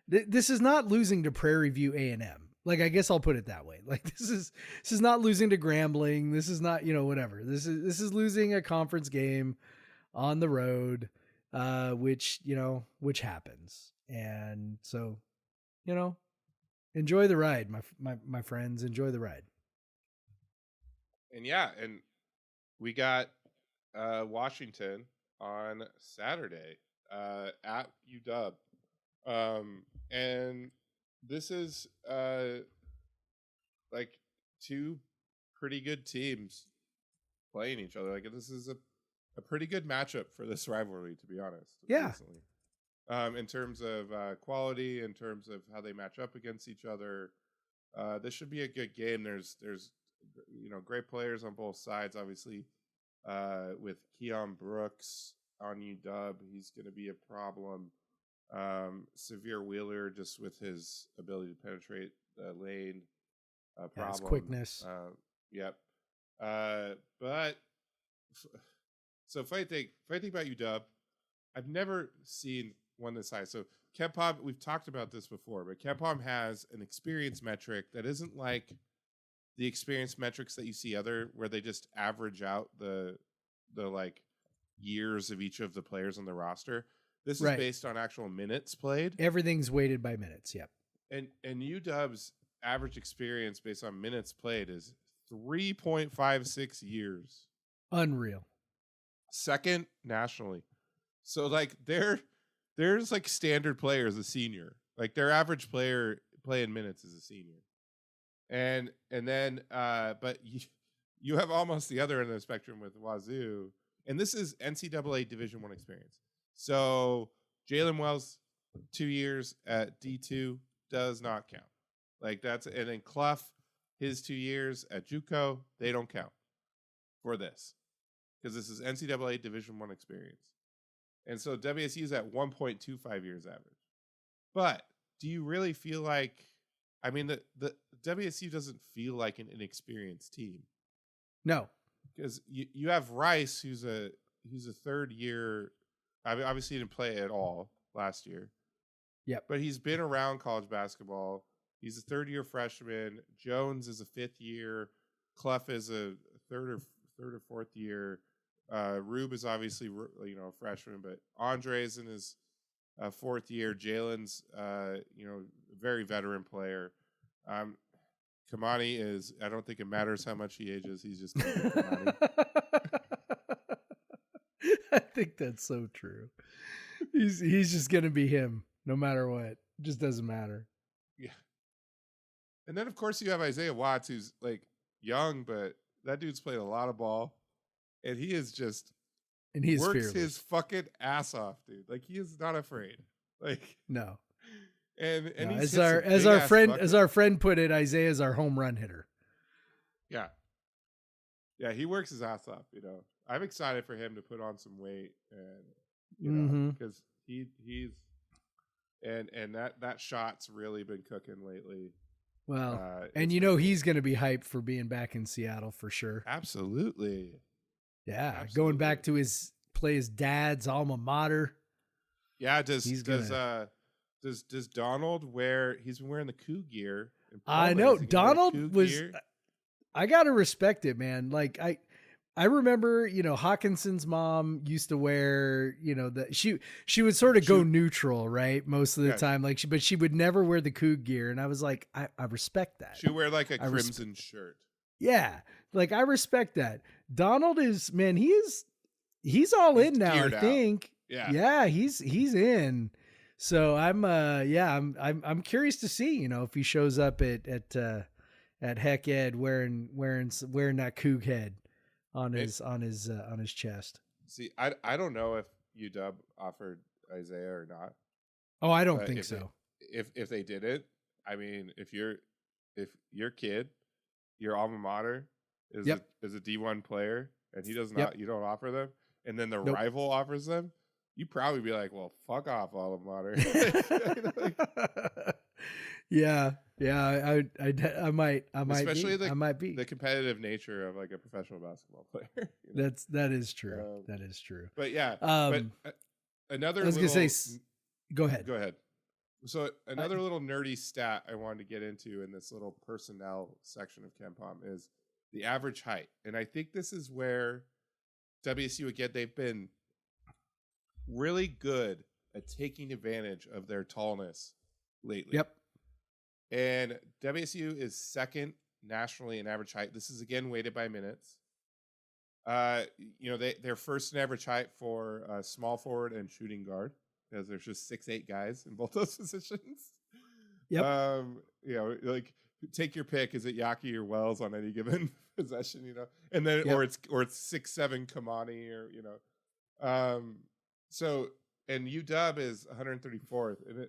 This is not losing to Prairie View A&M. Like, I guess I'll put it that way. Like, this is not losing to Grambling. This is not whatever. This is losing a conference game on the road, which happens. And so, enjoy the ride, my friends. Enjoy the ride. And yeah, and we got Washington on Saturday at UW. And this is like 2 pretty good teams playing each other. Like, this is a pretty good matchup for this rivalry, to be honest. Yeah. Recently. In terms of quality, in terms of how they match up against each other, this should be a good game. There's great players on both sides. Obviously, with Keon Brooks on UW, he's going to be a problem. Severe Wheeler, just with his ability to penetrate the lane, problem. His quickness. Yep. So if I think about UW, I've never seen one this high. So KenPom, we've talked about this before, but KenPom has an experience metric that isn't like the experience metrics that you see where they just average out the like years of each of the players on the roster. This is based on actual minutes played. Everything's weighted by minutes. Yep. And UW's average experience based on minutes played is 3.56 years. Unreal. Second nationally. So like there's like standard player as a senior. Like their average player playing minutes is a senior. And then but you have almost the other end of the spectrum with Wazoo. And this is NCAA Division I experience. So Jalen Wells, 2 years at D2 does not count. Like and then Clough, his 2 years at JUCO, they don't count for this. Because this is NCAA Division I experience. And so WSU is at 1.25 years average. But do you really feel like, I mean, the WSU doesn't feel like an inexperienced team. No. because you have Rice, who's a third year. Obviously, he didn't play at all last year. Yep. But he's been around college basketball. He's a third year freshman. Jones is a fifth year. Clough is a third or fourth year. Rube is obviously a freshman, but Andre's in his fourth year. Jalen's very veteran player. Kamani is. I don't think it matters how much he ages. He's just gonna be Kamani. I think that's so true. He's just gonna be him no matter what. It just doesn't matter. Yeah. And then of course you have Isaiah Watts, who's like young, but that dude's played a lot of ball, and he is just he's works fearless. his fucking ass off, dude. Like he is not afraid. Like No. and No, he's as our friend put it, Isaiah's our home run hitter. Yeah. Yeah, he works his ass off, I'm excited for him to put on some weight and because he's and that shot's really been cooking lately. Well, and he's going to be hyped for being back in Seattle for sure. Absolutely. Yeah, Absolutely. going back to his dad's alma mater. Yeah, does Donald he's been wearing the Coug gear? I know Donald was. I gotta respect it, man. Like I remember, Hawkinson's mom used to wear, she would sort of go neutral, right? Most of the time, but she would never wear the Coug gear. And I was like, I respect that. She would wear like a crimson shirt. Yeah. Like I respect that. Donald is, man, he's all in now, I think. Yeah. Yeah. He's in. So I'm curious to see, if he shows up at Heck Ed wearing that Coug head on his chest. See, I don't know if UW offered Isaiah or not. Oh, I don't think so. If they didn't, I mean, if your kid, your alma mater is a D1 player and he does not, you don't offer them, and then the rival offers them, you probably be like, well, fuck off, alma mater. Yeah. I might especially be. The competitive nature of like a professional basketball player. That is true. That is true. But yeah, another. I was gonna say, go ahead. Go ahead. So another little nerdy stat I wanted to get into in this little personnel section of KenPom is the average height, and I think this is where WSU again they've been really good at taking advantage of their tallness lately. Yep. And WSU is second nationally in average height. This is again weighted by minutes. They're first in average height for small forward and shooting guard, because there's just 6'8" guys in both those positions. Yep. Like take your pick. Is it Yaki or Wells on any given possession? And then or it's 6'7" Kamani or So and UW is 134th, and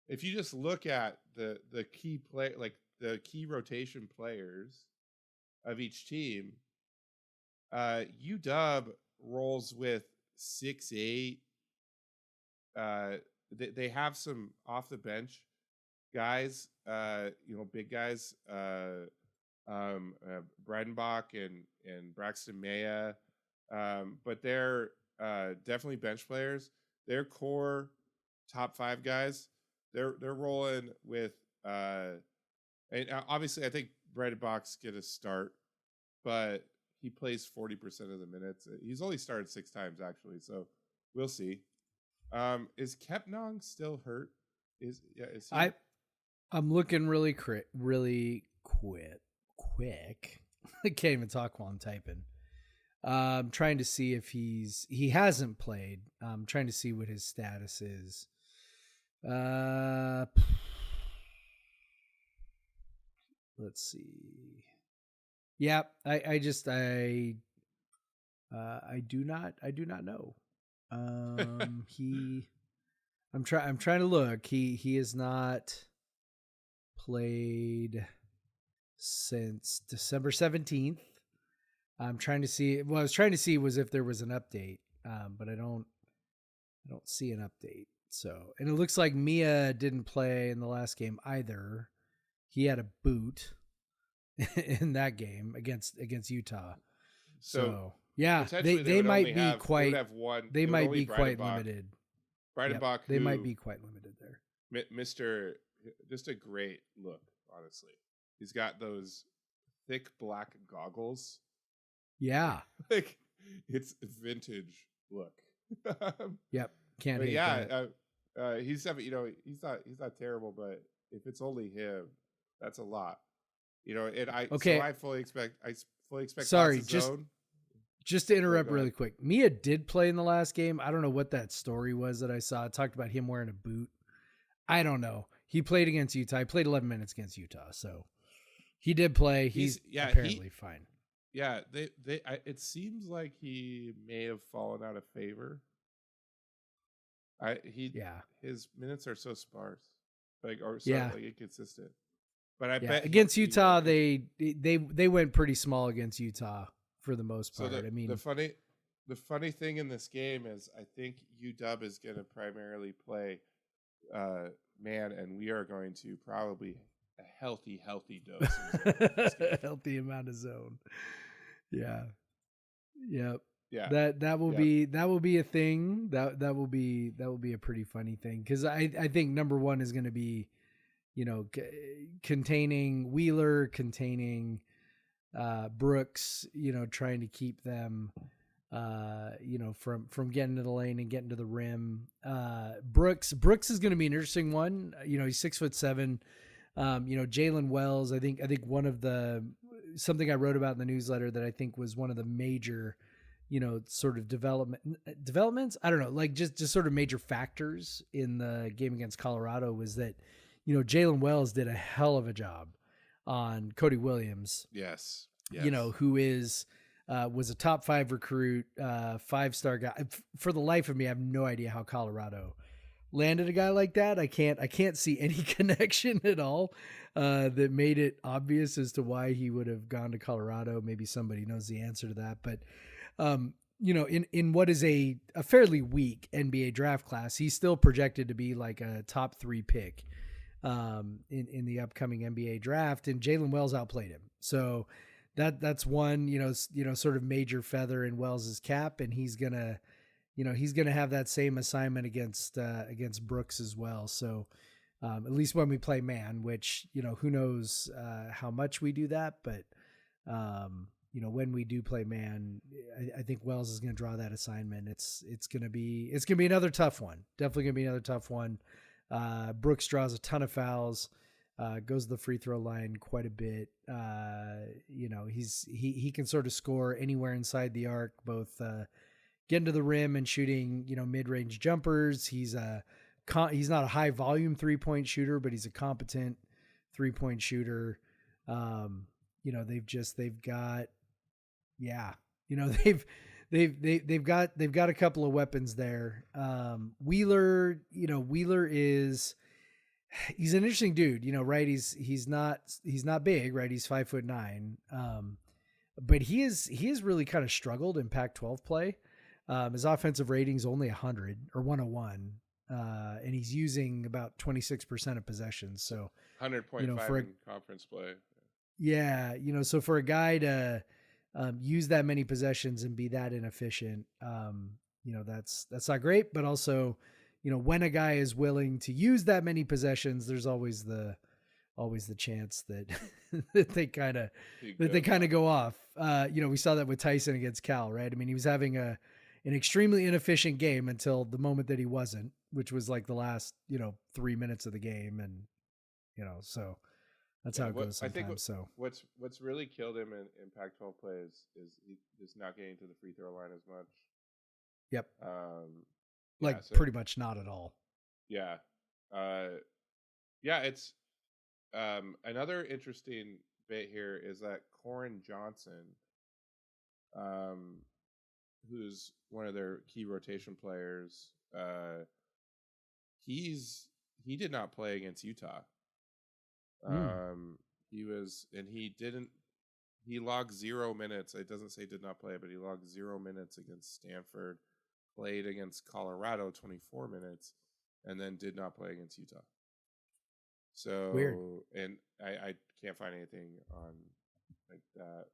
if you just look at the key play, like the key rotation players of each team, UW rolls with 6'8". They have some off the bench guys, big guys, Breidenbach and Braxton Maya, but they're definitely bench players. Their core top 5 guys. They're rolling with and obviously I think Breidenbach's get a start, but he plays 40% of the minutes. He's only started 6 times actually, so we'll see. Is Kepnong still hurt? Is he? I'm looking really quick. I can't even talk while I'm typing. I'm trying to see if he hasn't played. I'm trying to see what his status is. Let's see. Yeah, I do not know. I'm trying to look. He has not played since December 17th. I'm trying to see. What I was trying to see was if there was an update, but I don't see an update. So, and it looks like Mia didn't play in the last game either. He had a boot. in that game against Utah. So So yeah, potentially they would might only be have, quite. would have one. They it would might only be quite Breidenbach. limited. Breidenbach, They might who be quite limited there. Mr. Just a great look, honestly. He's got those thick black goggles. Yeah. Like it's vintage look. Yep. Can't But hate yeah, that. he's he's not terrible, but if it's only him, that's a lot. And Okay. I fully expect Sorry, Haas's zone. Just to interrupt go really ahead. quick. Mia did play in the last game. I don't know what that story was that I saw. It talked about him wearing a boot. I don't know. He played against Utah. He played 11 minutes against Utah, so he did play. He's apparently fine. Yeah, it seems like he may have fallen out of favor. His minutes are so sparse, like inconsistent. But I bet against Utah they went pretty small against Utah for the most part. The funny thing in this game is I think UW is going to primarily play man, and we are going to probably a healthy dose of zone this game. Healthy amount of zone. Yeah. Yep. Yeah. That will be a thing. That will be a pretty funny thing, because I think number one is going to be, containing Wheeler, containing Brooks, trying to keep them from getting to the lane and getting to the rim. Brooks is going to be an interesting one. He's 6'7". Jalen Wells, I think one of something I wrote about in the newsletter that I think was one of the major, sort of developments. I don't know, like just sort of major factors in the game against Colorado was that, Jalen Wells did a hell of a job on Cody Williams. Yes. Who was a top 5 recruit, 5-star guy. For the life of me, I have no idea how Colorado landed a guy like that. I can't see any connection at all that made it obvious as to why he would have gone to Colorado. Maybe somebody knows the answer to that, but in what is a fairly weak NBA draft class, he's still projected to be like a top 3 pick in the upcoming NBA draft, and Jalen Wells outplayed him. So that's one, sort of major feather in Wells's cap, and he's gonna have that same assignment against Brooks as well. So at least when we play man, which, who knows how much we do that, but when we do play man, I think Wells is going to draw that assignment. It's going to be another tough one. Definitely going to be another tough one. Brooks draws a ton of fouls, goes to the free throw line quite a bit. He can sort of score anywhere inside the arc, both getting to the rim and shooting, mid-range jumpers. He's not a high volume 3-point shooter, but he's a competent 3-point shooter. They've got a couple of weapons there. Wheeler he's an interesting dude, right? He's not big, right? He's 5'9". But he has really kind of struggled in Pac-12 play. His offensive rating's only 100 or 101. And he's using about 26% of possessions. So 100.5 in conference play. Yeah. So for a guy to use that many possessions and be that inefficient, that's not great, but also, when a guy is willing to use that many possessions, there's always the chance that that they kind of go off. We saw that with Tyson against Cal, right? I mean, he was having an extremely inefficient game until the moment that he wasn't, which was like the last, 3 minutes of the game. And, so that's how it goes sometimes. I think so what's really killed him in Pac-12 play is he just not getting to the free throw line as much. Yep. So pretty much not at all. Yeah. It's another interesting bit here is that Corin Johnson, who's one of their key rotation players, he did not play against Utah. He logged 0 minutes. It doesn't say did not play, but he logged 0 minutes against Stanford, played against Colorado 24 minutes, and then did not play against Utah. So weird. And I can't find anything on like that,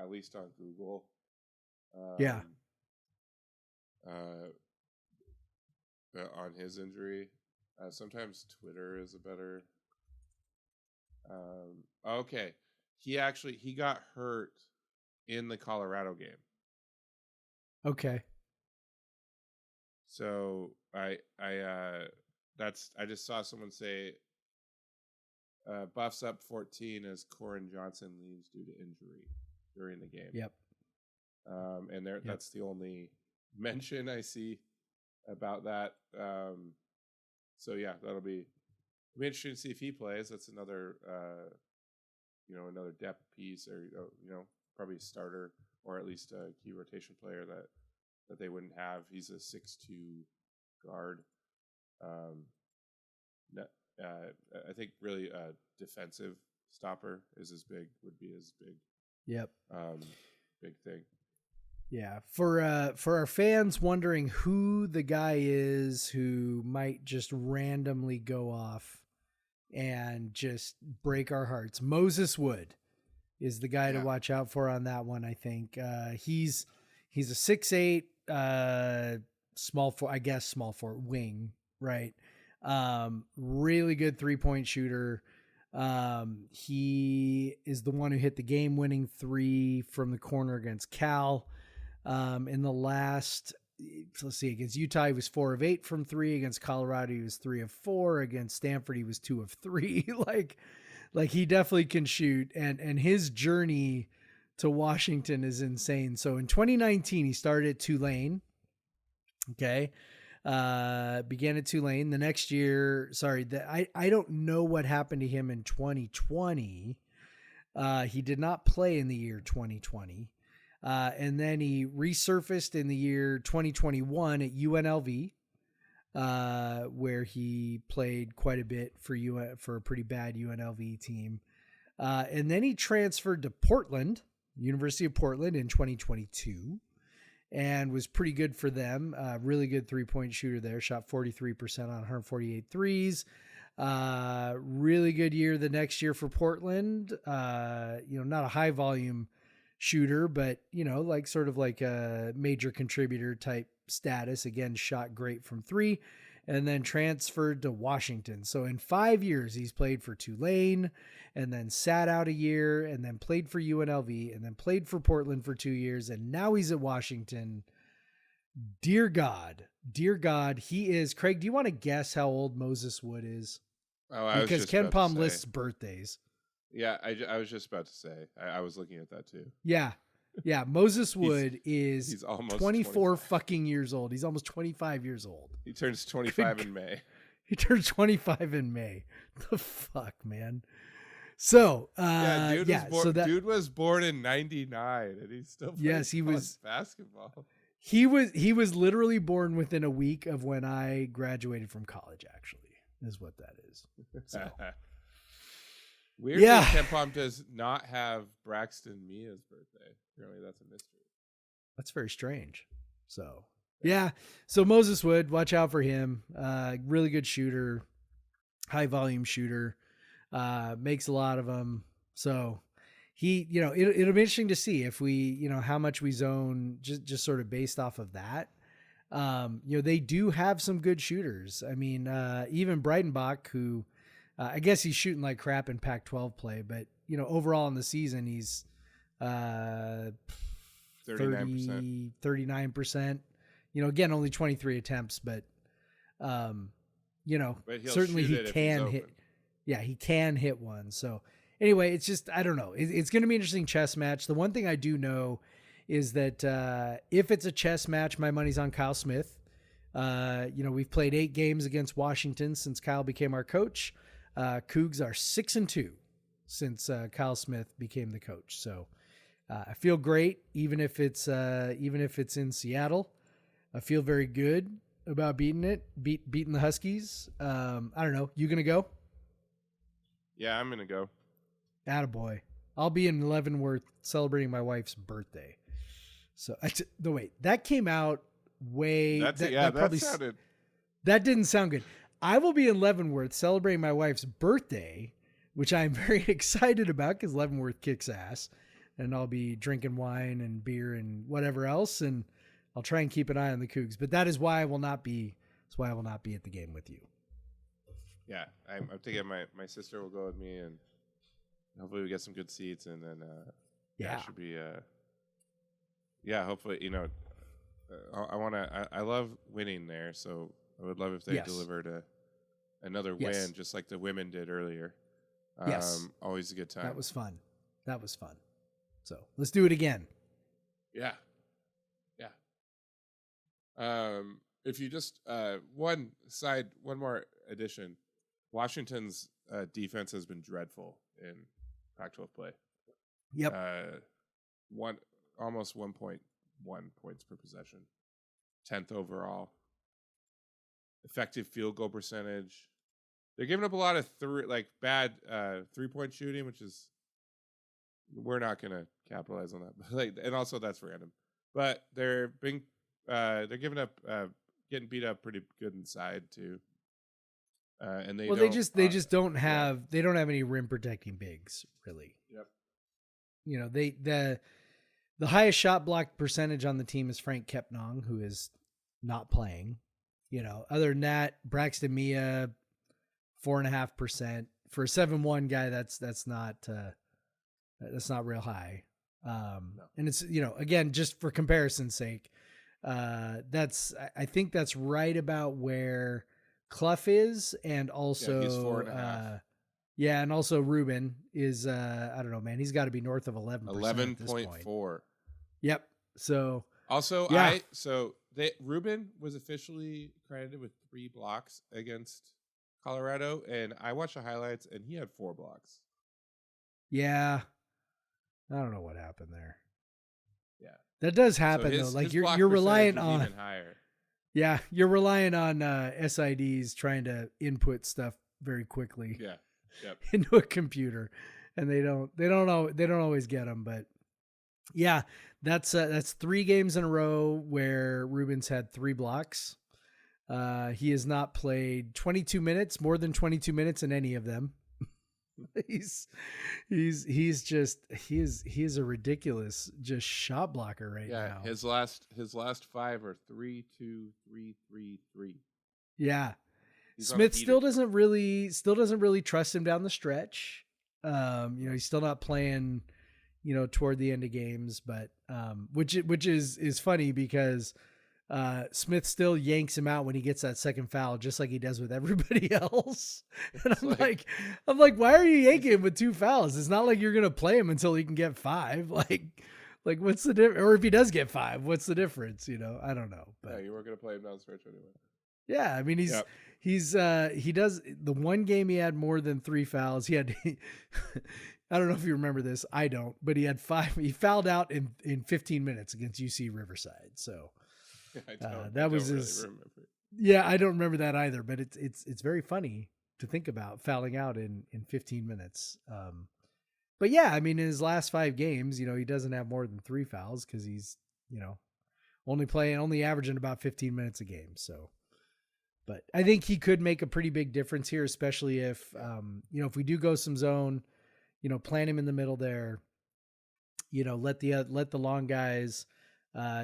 at least on Google. Yeah. On his injury. Sometimes Twitter is a better. Okay, he got hurt in the Colorado game. Okay. So I just saw someone say Buffs up 14 as Corin Johnson leaves due to injury during the game. Yep. And that's the only mention I see about that. So yeah, it'll be interesting to see if he plays. That's another another depth piece, or probably a starter, or at least a key rotation player that they wouldn't have. He's a 6'2" guard. I think really a defensive stopper would be his big. Yep. Big thing. Yeah. For our fans wondering who the guy is who might just randomly go off and just break our hearts, Moses Wood is the guy to watch out for on that one. I think he's a 6'8", small forward wing, right? Really good 3-point shooter. He is the one who hit the game-winning 3 from the corner against Cal. In the last, let's see, against Utah, he was 4 of 8 from 3. Against Colorado, he was 3 of 4. Against Stanford, he was 2 of 3. like he definitely can shoot, and his journey to Washington is insane. So in 2019, he started at Tulane. Okay. Began at Tulane. The next year, I don't know what happened to him in 2020. He did not play in the year 2020. And then he resurfaced in the year 2021 at UNLV, where he played quite a bit for a pretty bad UNLV team. And then he transferred to Portland, University of Portland, in 2022, and was pretty good for them. Really good 3-point shooter there. Shot 43% on 148 threes. Really good year the next year for Portland. Not a high volume shooter, but sort of like a major contributor type status. Again, shot great from 3, and then transferred to Washington. So in 5 years, he's played for Tulane, and then sat out a year, and then played for UNLV, and then played for Portland for 2 years, and now he's at Washington. Dear God, he is. Craig, do you want to guess how old Moses Wood is? Oh, because Ken Pom lists birthdays. Yeah, I was just about to say. I was looking at that too. Yeah. Moses Wood he's almost 24 fucking years old. He's almost 25 years old. He turns 25 in May. He turns 25 in May. The fuck, man. So, dude was born in 99 and he's still playing basketball. He was literally born within a week of when I graduated from college, actually, is what that is. So. Weird that Ken Pom does not have Braxton Mia's birthday. Apparently that's a mystery. That's very strange. So, So Moses Wood, watch out for him. Really good shooter, high volume shooter, makes a lot of them. So he, it'll be interesting to see if we, how much we zone just sort of based off of that. They do have some good shooters. I mean, even Breidenbach, who, I guess he's shooting like crap in Pac-12 play, but overall in the season, he's 39%. Again, only 23 attempts, but certainly he can hit. Yeah, he can hit one. So anyway, it's just, I don't know. It's going to be an interesting chess match. The one thing I do know is that if it's a chess match, my money's on Kyle Smith. We've played 8 games against Washington since Kyle became our coach. Cougs are 6-2 since Kyle Smith became the coach. So I feel great, even if it's in Seattle. I feel very good about beating the Huskies. I don't know. You gonna go? Yeah, I'm gonna go. Attaboy. I'll be in Leavenworth celebrating my wife's birthday. So wait, that came out way. That didn't sound good. I will be in Leavenworth celebrating my wife's birthday which I'm very excited about because Leavenworth kicks ass, and I'll be drinking wine and beer and whatever else, and I'll try and keep an eye on the Cougs. But that is why I will not be. That's why I will not be at the game with you. Yeah, I'm thinking my sister will go with me, and hopefully we get some good seats, and then it should be hopefully I love winning there, so I would love if they delivered another win just like the women did earlier. Yes, always a good time. That was fun. So let's do it again. Yeah. If you just one more addition, Washington's defense has been dreadful in Pac-12 play. Yep. Almost 1.1 points per possession, 10th overall. Effective field goal percentage. They're giving up a lot of bad 3-point shooting, which is we're not going to capitalize on that. And also that's random. But they're giving up getting beat up pretty good inside too. And they just don't have any rim protecting bigs really. Yep. The highest shot block percentage on the team is Frank Kepnong, who is not playing. Other than that, Braxton Mia, 4.5% for a 7-1 guy. That's not real high. And it's, again, just for comparison's sake, I think that's right about where Clough is. And also, he's 4.5. And also Ruben is, I don't know, man, he's got to be north of 11%. 11.4. Yep. So also, Ruben was officially credited with 3 blocks against Colorado, and I watched the highlights, and he had 4 blocks. Yeah. I don't know what happened there. Yeah. That does happen though. Like you're relying on even higher. Yeah, you're relying on SIDs trying to input stuff very quickly. Yeah. Yep. Into a computer, and they don't always get them, but yeah, that's 3 games in a row where Ruben's had 3 blocks. He has not played 22 minutes, more than 22 minutes in any of them. He's a ridiculous just shot blocker right now. His last 5 are 3, 2, 3, 3, 3. Yeah. Smith still doesn't really trust him down the stretch. He's still not playing, toward the end of games, but which is funny because Smith still yanks him out when he gets that second foul, just like he does with everybody else. And I'm like, why are you yanking him with 2 fouls? It's not like you're gonna play him until he can get 5. Like what's the difference? Or if he does get 5, what's the difference? I don't know. But you weren't gonna play him down the stretch anyway. Yeah, I mean he does the one game he had more than 3 fouls. He had I don't know if you remember this. I don't, but he had 5. He fouled out in 15 minutes against UC Riverside. So I don't remember that either, but it's very funny to think about fouling out in 15 minutes. But yeah, I mean, in his last 5 games, he doesn't have more than 3 fouls because he's, only averaging about 15 minutes a game. So, but I think he could make a pretty big difference here, especially if, if we do go some zone, plant him in the middle there, let the long guys,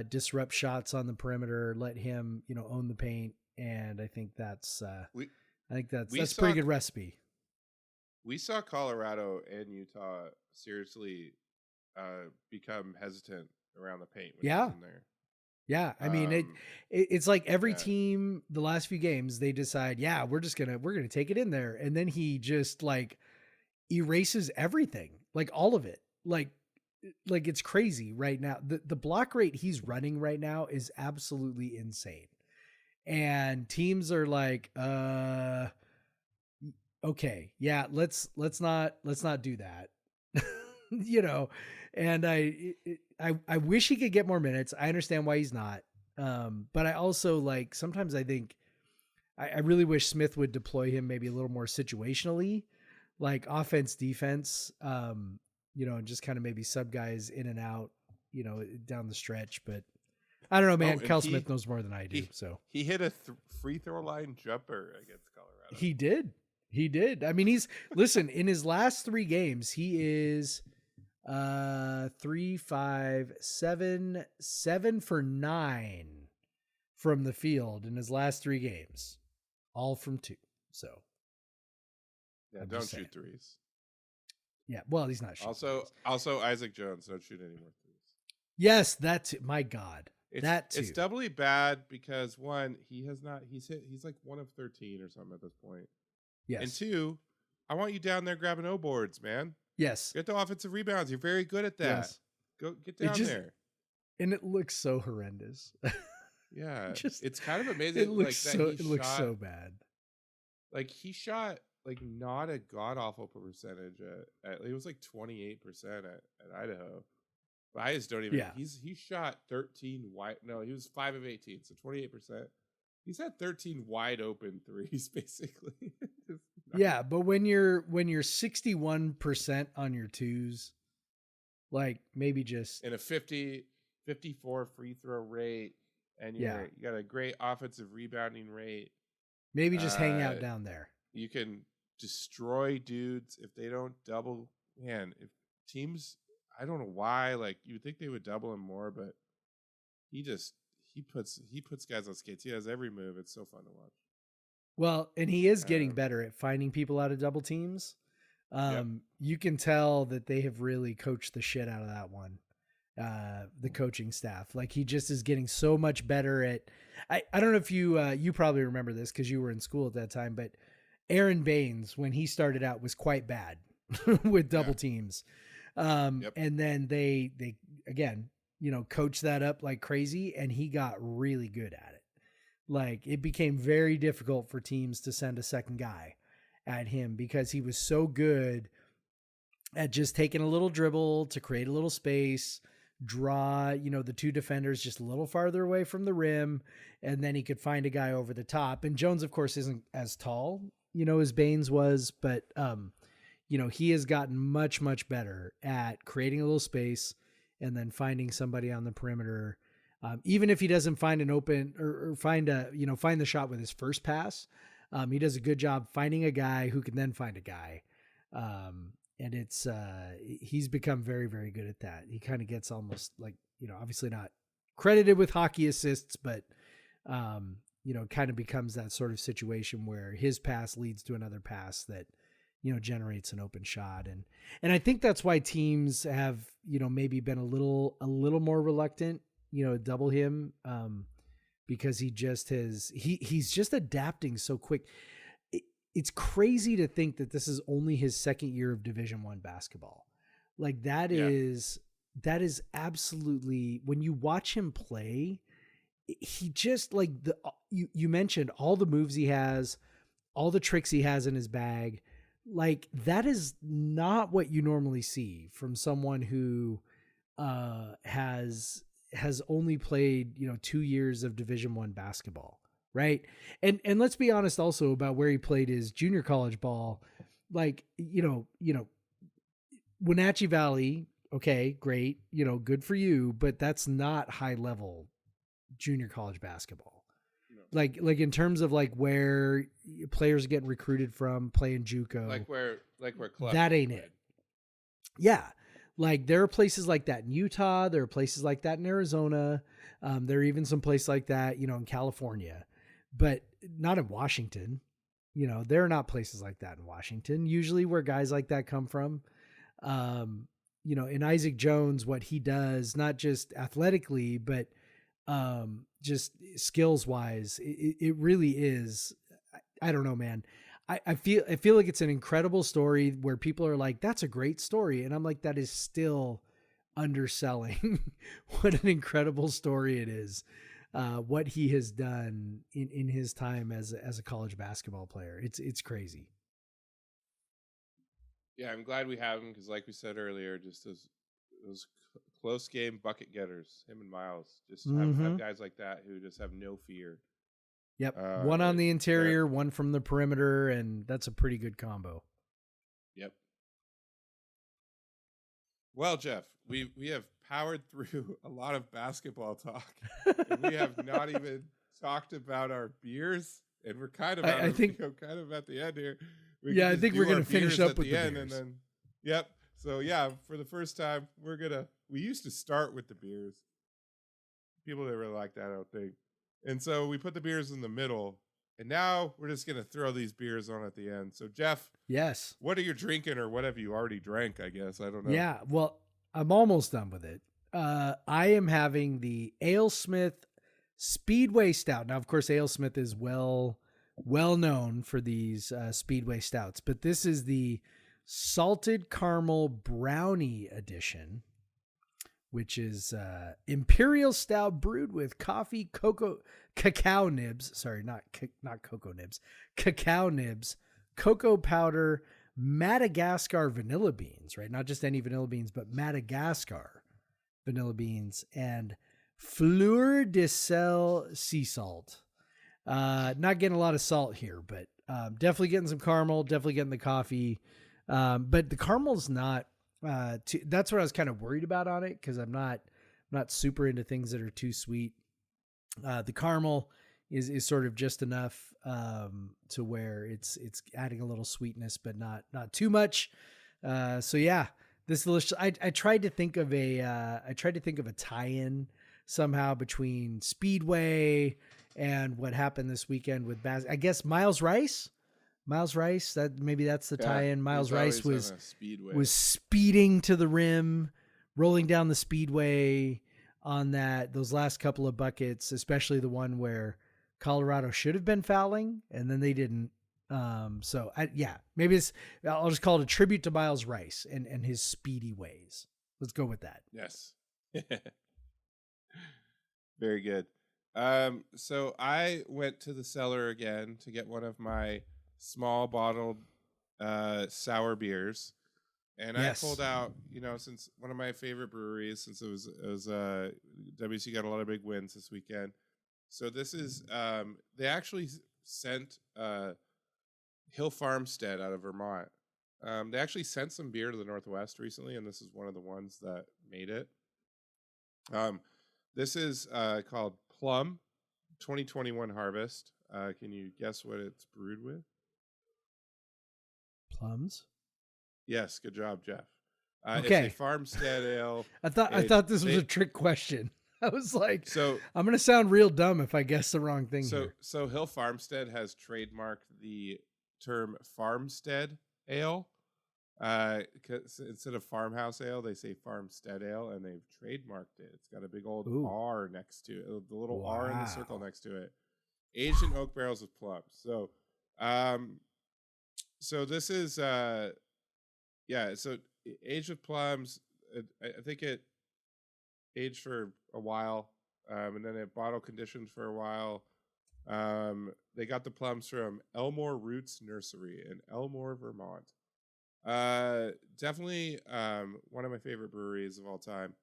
disrupt shots on the perimeter, let him, own the paint. And I think that's a pretty good recipe. We saw Colorado and Utah seriously become hesitant around the paint. When he was in there. Yeah. I mean, it's like every team the last few games, they decide, we're going to take it in there. And then he just erases everything, all of it. Like it's crazy right now. The block rate he's running right now is absolutely insane. And teams are like, okay, yeah, let's not do that. And I wish he could get more minutes. I understand why he's not. But I also sometimes I think I really wish Smith would deploy him maybe a little more situationally, offense, defense, and just kind of maybe sub guys in and out, down the stretch. But I don't know, man. Cal Smith knows more than I do. So he hit a free throw line jumper against Colorado. He did. He did. I mean, listen, in his last 3 games, he is 3, 5, 7, 7 for 9 from the field in his last 3 games, all from 2. So Yeah, I'm don't just saying. shoot threes. Yeah, well, he's not shooting threes. Also Isaac Jones, don't shoot any more threes. Yes, that's my God. That too. It's doubly bad because one, he's like 1 of 13 or something at this point. Yes. And 2, I want you down there grabbing O boards, man. Yes. Get the offensive rebounds. You're very good at that. Yes. Go get down there. And it looks so horrendous. Yeah. It's kind of amazing. It looks so bad. Like he shot like not a god awful percentage at it was like 28% at Idaho. But I just don't even. Yeah. He shot 13 wide. No, he was 5 of 18, so 28%. He's had 13 wide open threes basically. Yeah, but when you're 61% on your twos, like maybe just in a 54 free throw rate, and you got a great offensive rebounding rate. Maybe just hang out down there. You can destroy dudes if they don't double. Man, if teams, I don't know why. Like you would think they would double him more, but he puts guys on skates. He has every move. It's so fun to watch. Well, and he is getting better at finding people out of double teams. You can tell that they have really coached the shit out of that one. The coaching staff, like he just is getting so much better at. I don't know if you probably remember this because you were in school at that time, but Aaron Baines, when he started out, was quite bad with double teams. And then they again, coached that up like crazy, and he got really good at it. Like it became very difficult for teams to send a second guy at him because he was so good at just taking a little dribble to create a little space, draw, the 2 defenders just a little farther away from the rim, and then he could find a guy over the top. And Jones, of course, isn't as tall, as Baines was, but he has gotten much, much better at creating a little space and then finding somebody on the perimeter. Even if he doesn't find an open or find the shot with his first pass, he does a good job finding a guy who can then find a guy. And it's, he's become very, very good at that. He kind of gets almost like, obviously not credited with hockey assists, but, kind of becomes that sort of situation where his pass leads to another pass that, generates an open shot. And I think that's why teams have, maybe been a little more reluctant, double him, because he just he's just adapting so quick. It's crazy to think that this is only his second year of Division I basketball. Like that is absolutely, when you watch him play, he just like you mentioned all the moves he has, all the tricks he has in his bag. Like that is not what you normally see from someone who has only played, 2 years of Division I basketball. Right. And let's be honest also about where he played his junior college ball. Like, Wenatchee Valley. Okay, great. Good for you, but that's not high level junior college basketball. No. Like in terms of like where players get recruited from playing JUCO, like where clubs that ain't it. Yeah. Like there are places like that in Utah. There are places like that in Arizona. There are even some places like that, in California, but not in Washington. There are not places like that in Washington, usually where guys like that come from. In Isaac Jones, what he does, not just athletically, but just skills wise, it really is. I don't know, man. I feel like it's an incredible story where people are like, that's a great story. And I'm like, that is still underselling what an incredible story it is. What he has done in his time as a college basketball player. It's crazy. Yeah, I'm glad we have him because, like we said earlier, just those close game bucket getters, him and Miles, just have guys like that who just have no fear. Yep, one on the interior, one from the perimeter, and that's a pretty good combo. Yep. Well, Jeff, we have powered through a lot of basketball talk, and we have not even talked about our beers, and we're kind of kind of at the end here. we Yeah, can I just think do we're our gonna finish beers up at with the the end, beers. and then yep. So yeah, for the first time, we used to start with the beers. People didn't really like that, I don't think. And so we put the beers in the middle, and now we're just gonna throw these beers on at the end. So Jeff, Yes. what are you drinking, or what have you already drank? I guess I don't know. Yeah. Well, I'm almost done with it. I am having the AleSmith Speedway Stout. Now, of course, AleSmith is well known for these Speedway Stouts, but this is the salted caramel brownie edition, which is imperial stout brewed with coffee, cacao nibs. Sorry, not cocoa nibs, cacao nibs, cocoa powder, Madagascar vanilla beans, right? Not just any vanilla beans, but Madagascar vanilla beans, and fleur de sel sea salt. Not getting a lot of salt here, but definitely getting some caramel, definitely getting the coffee. But the caramel's not, that's what I was kind of worried about on it, because I'm not super into things that are too sweet. The caramel is sort of just enough to where it's adding a little sweetness, but not too much. So yeah, this delicious. I tried to think of a tie-in somehow between Speedway and what happened this weekend with I guess Miles Rice. That's the tie-in. Miles Rice was speeding to the rim, rolling down the speedway on those last couple of buckets, especially the one where Colorado should have been fouling and then they didn't. Maybe I'll just call it a tribute to Miles Rice and his speedy ways. Let's go with that. Yes. Very good. So I went to the cellar again to get one of my small bottled sour beers, and Yes. I pulled out, since one of my favorite breweries, since it was WC got a lot of big wins this weekend. So this is they actually sent Hill Farmstead out of Vermont. They actually sent some beer to the Northwest recently, and this is one of the ones that made it. This is called Plum 2021 Harvest. Can you guess what it's brewed with? Plums. Yes, good job, Jeff. Okay. It's a Farmstead ale. I thought this was a trick question. I was like, so I'm gonna sound real dumb if I guess the wrong thing here. So Hill Farmstead has trademarked the term farmstead ale. Instead of farmhouse ale, they say farmstead ale, and they've trademarked it. It's got a big old R next to it, the little R in the circle next to it. Aged in oak barrels with plums. So this is so aged with plums. I think it aged for a while, and then it bottle conditioned for a while. They got the plums from Elmore Roots Nursery in Elmore, Vermont. Definitely one of my favorite breweries of all time.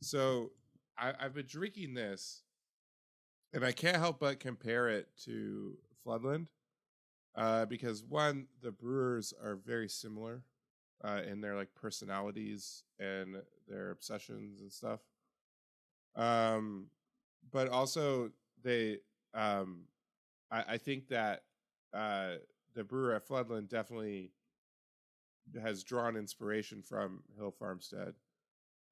So I've been drinking this, and I can't help but compare it to Floodland, because one, the brewers are very similar in their like personalities and their obsessions and stuff. But also they, I think that the brewer at Floodland definitely has drawn inspiration from Hill Farmstead.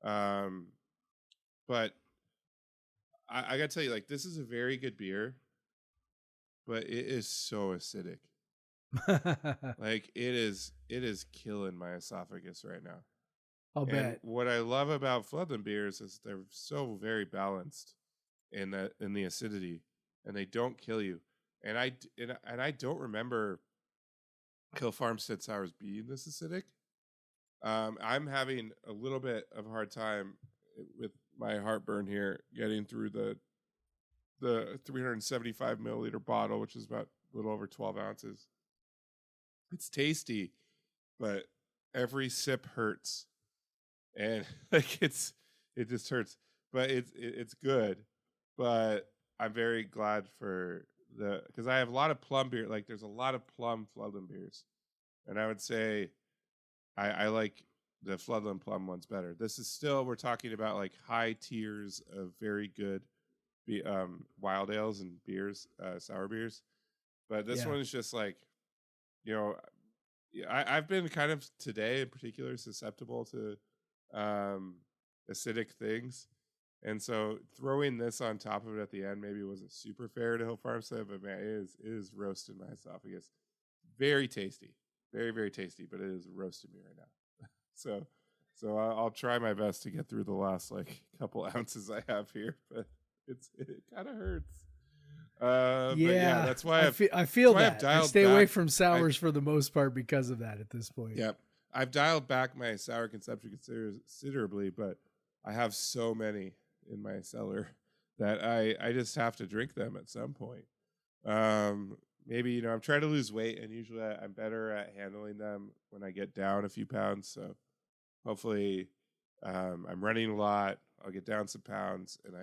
But I gotta tell you, like, this is a very good beer, but it is so acidic. Like it is killing my esophagus right now. I'll bet. What I love about Floodland beers is they're so very balanced in the acidity, and they don't kill you. And I don't remember Hill Farmstead sours being this acidic. I'm having a little bit of a hard time with my heartburn here getting through the 375 milliliter bottle, which is about a little over 12 ounces. It's tasty, but every sip hurts, and like it just hurts. But it's good. But I'm very glad for because I have a lot of plum beer. Like there's a lot of plum Floodland beers, and I would say I like the Floodland plum ones better. This is still, we're talking about like high tiers of very good wild ales and beers, sour beers. But this one is just like, yeah, I've been kind of today in particular susceptible to acidic things. And so throwing this on top of it at the end maybe wasn't super fair to Hill Farmstead, but man, it is roasting my esophagus. Very tasty. Very, very tasty, but it is roasting me right now. So I'll try my best to get through the last like couple ounces I have here, but it kind of hurts. But yeah, that's why I feel that's why that. I stay away from sours for the most part because of that at this point. Yep. I've dialed back my sour consumption considerably, but I have so many in my cellar that I just have to drink them at some point. Maybe, I'm trying to lose weight, and usually I'm better at handling them when I get down a few pounds. So hopefully I'm running a lot. I'll get down some pounds, and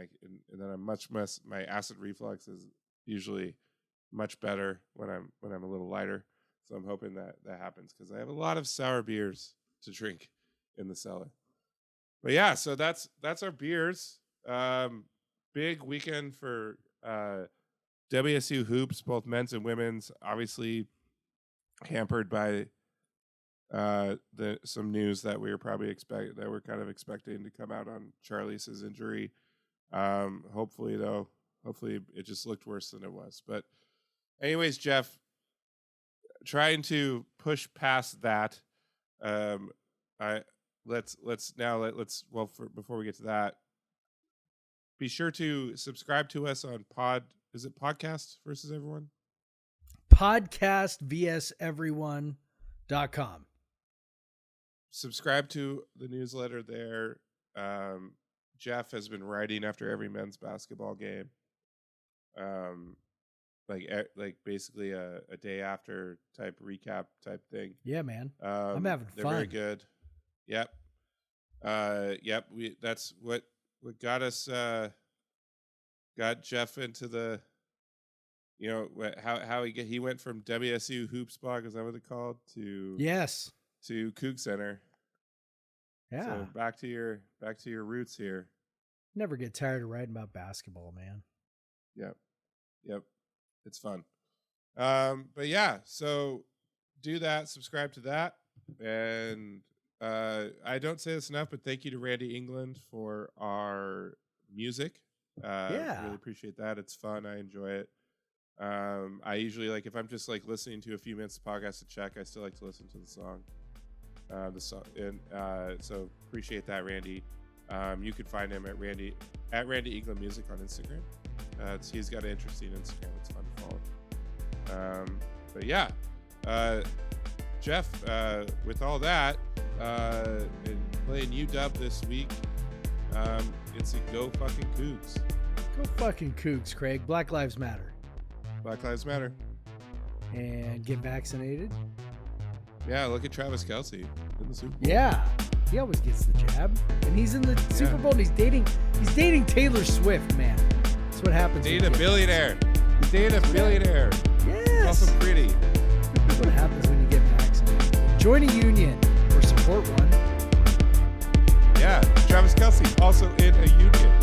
then I'm much less. My acid reflux is usually much better when I'm a little lighter. So I'm hoping that happens because I have a lot of sour beers to drink in the cellar. But yeah, so that's our beers. Big weekend for WSU hoops, both men's and women's. Obviously hampered by some news that we were probably kind of expecting to come out on Charlisse's injury. Hopefully it just looked worse than it was. But anyways, Jeff, trying to push past that. Before we get to that, be sure to subscribe to us on Is it Podcast versus Everyone? Podcastvseveryone.com. Subscribe to the newsletter there. Jeff has been writing after every men's basketball game. Like basically a day after type recap type thing. Yeah, man. I'm having they're fun. Very good. Yep. That's what got us got Jeff into the how he went from WSU Hoops Blog, is that what it's called, to Cougs Center. Yeah. So back to your roots here. Never get tired of writing about basketball, man. Yep. It's fun. But yeah, so do that, subscribe to that. And I don't say this enough, but thank you to Randy England for our music. Really appreciate that. It's fun. I enjoy it. I usually, if I'm just listening to a few minutes of podcast to check, I still like to listen to the song. So appreciate that, Randy. You can find him at Randy England Music on Instagram. He's got an interesting Instagram. It's fun to follow. But yeah, Jeff, with all that, and playing UW this week, it's a go fucking Cougs. Go fucking Cougs, Craig. Black Lives Matter. Black Lives Matter. And get vaccinated. Yeah, look at Travis Kelce in the Super Bowl. Yeah, he always gets the jab, and he's in the Super Bowl. And he's dating Taylor Swift, man. That's what happens. He's dating a billionaire. He's dating a billionaire. Yes. He's also pretty. That's what happens when you get vaccinated. Join a union or support one. Yeah, Travis Kelce also in a union.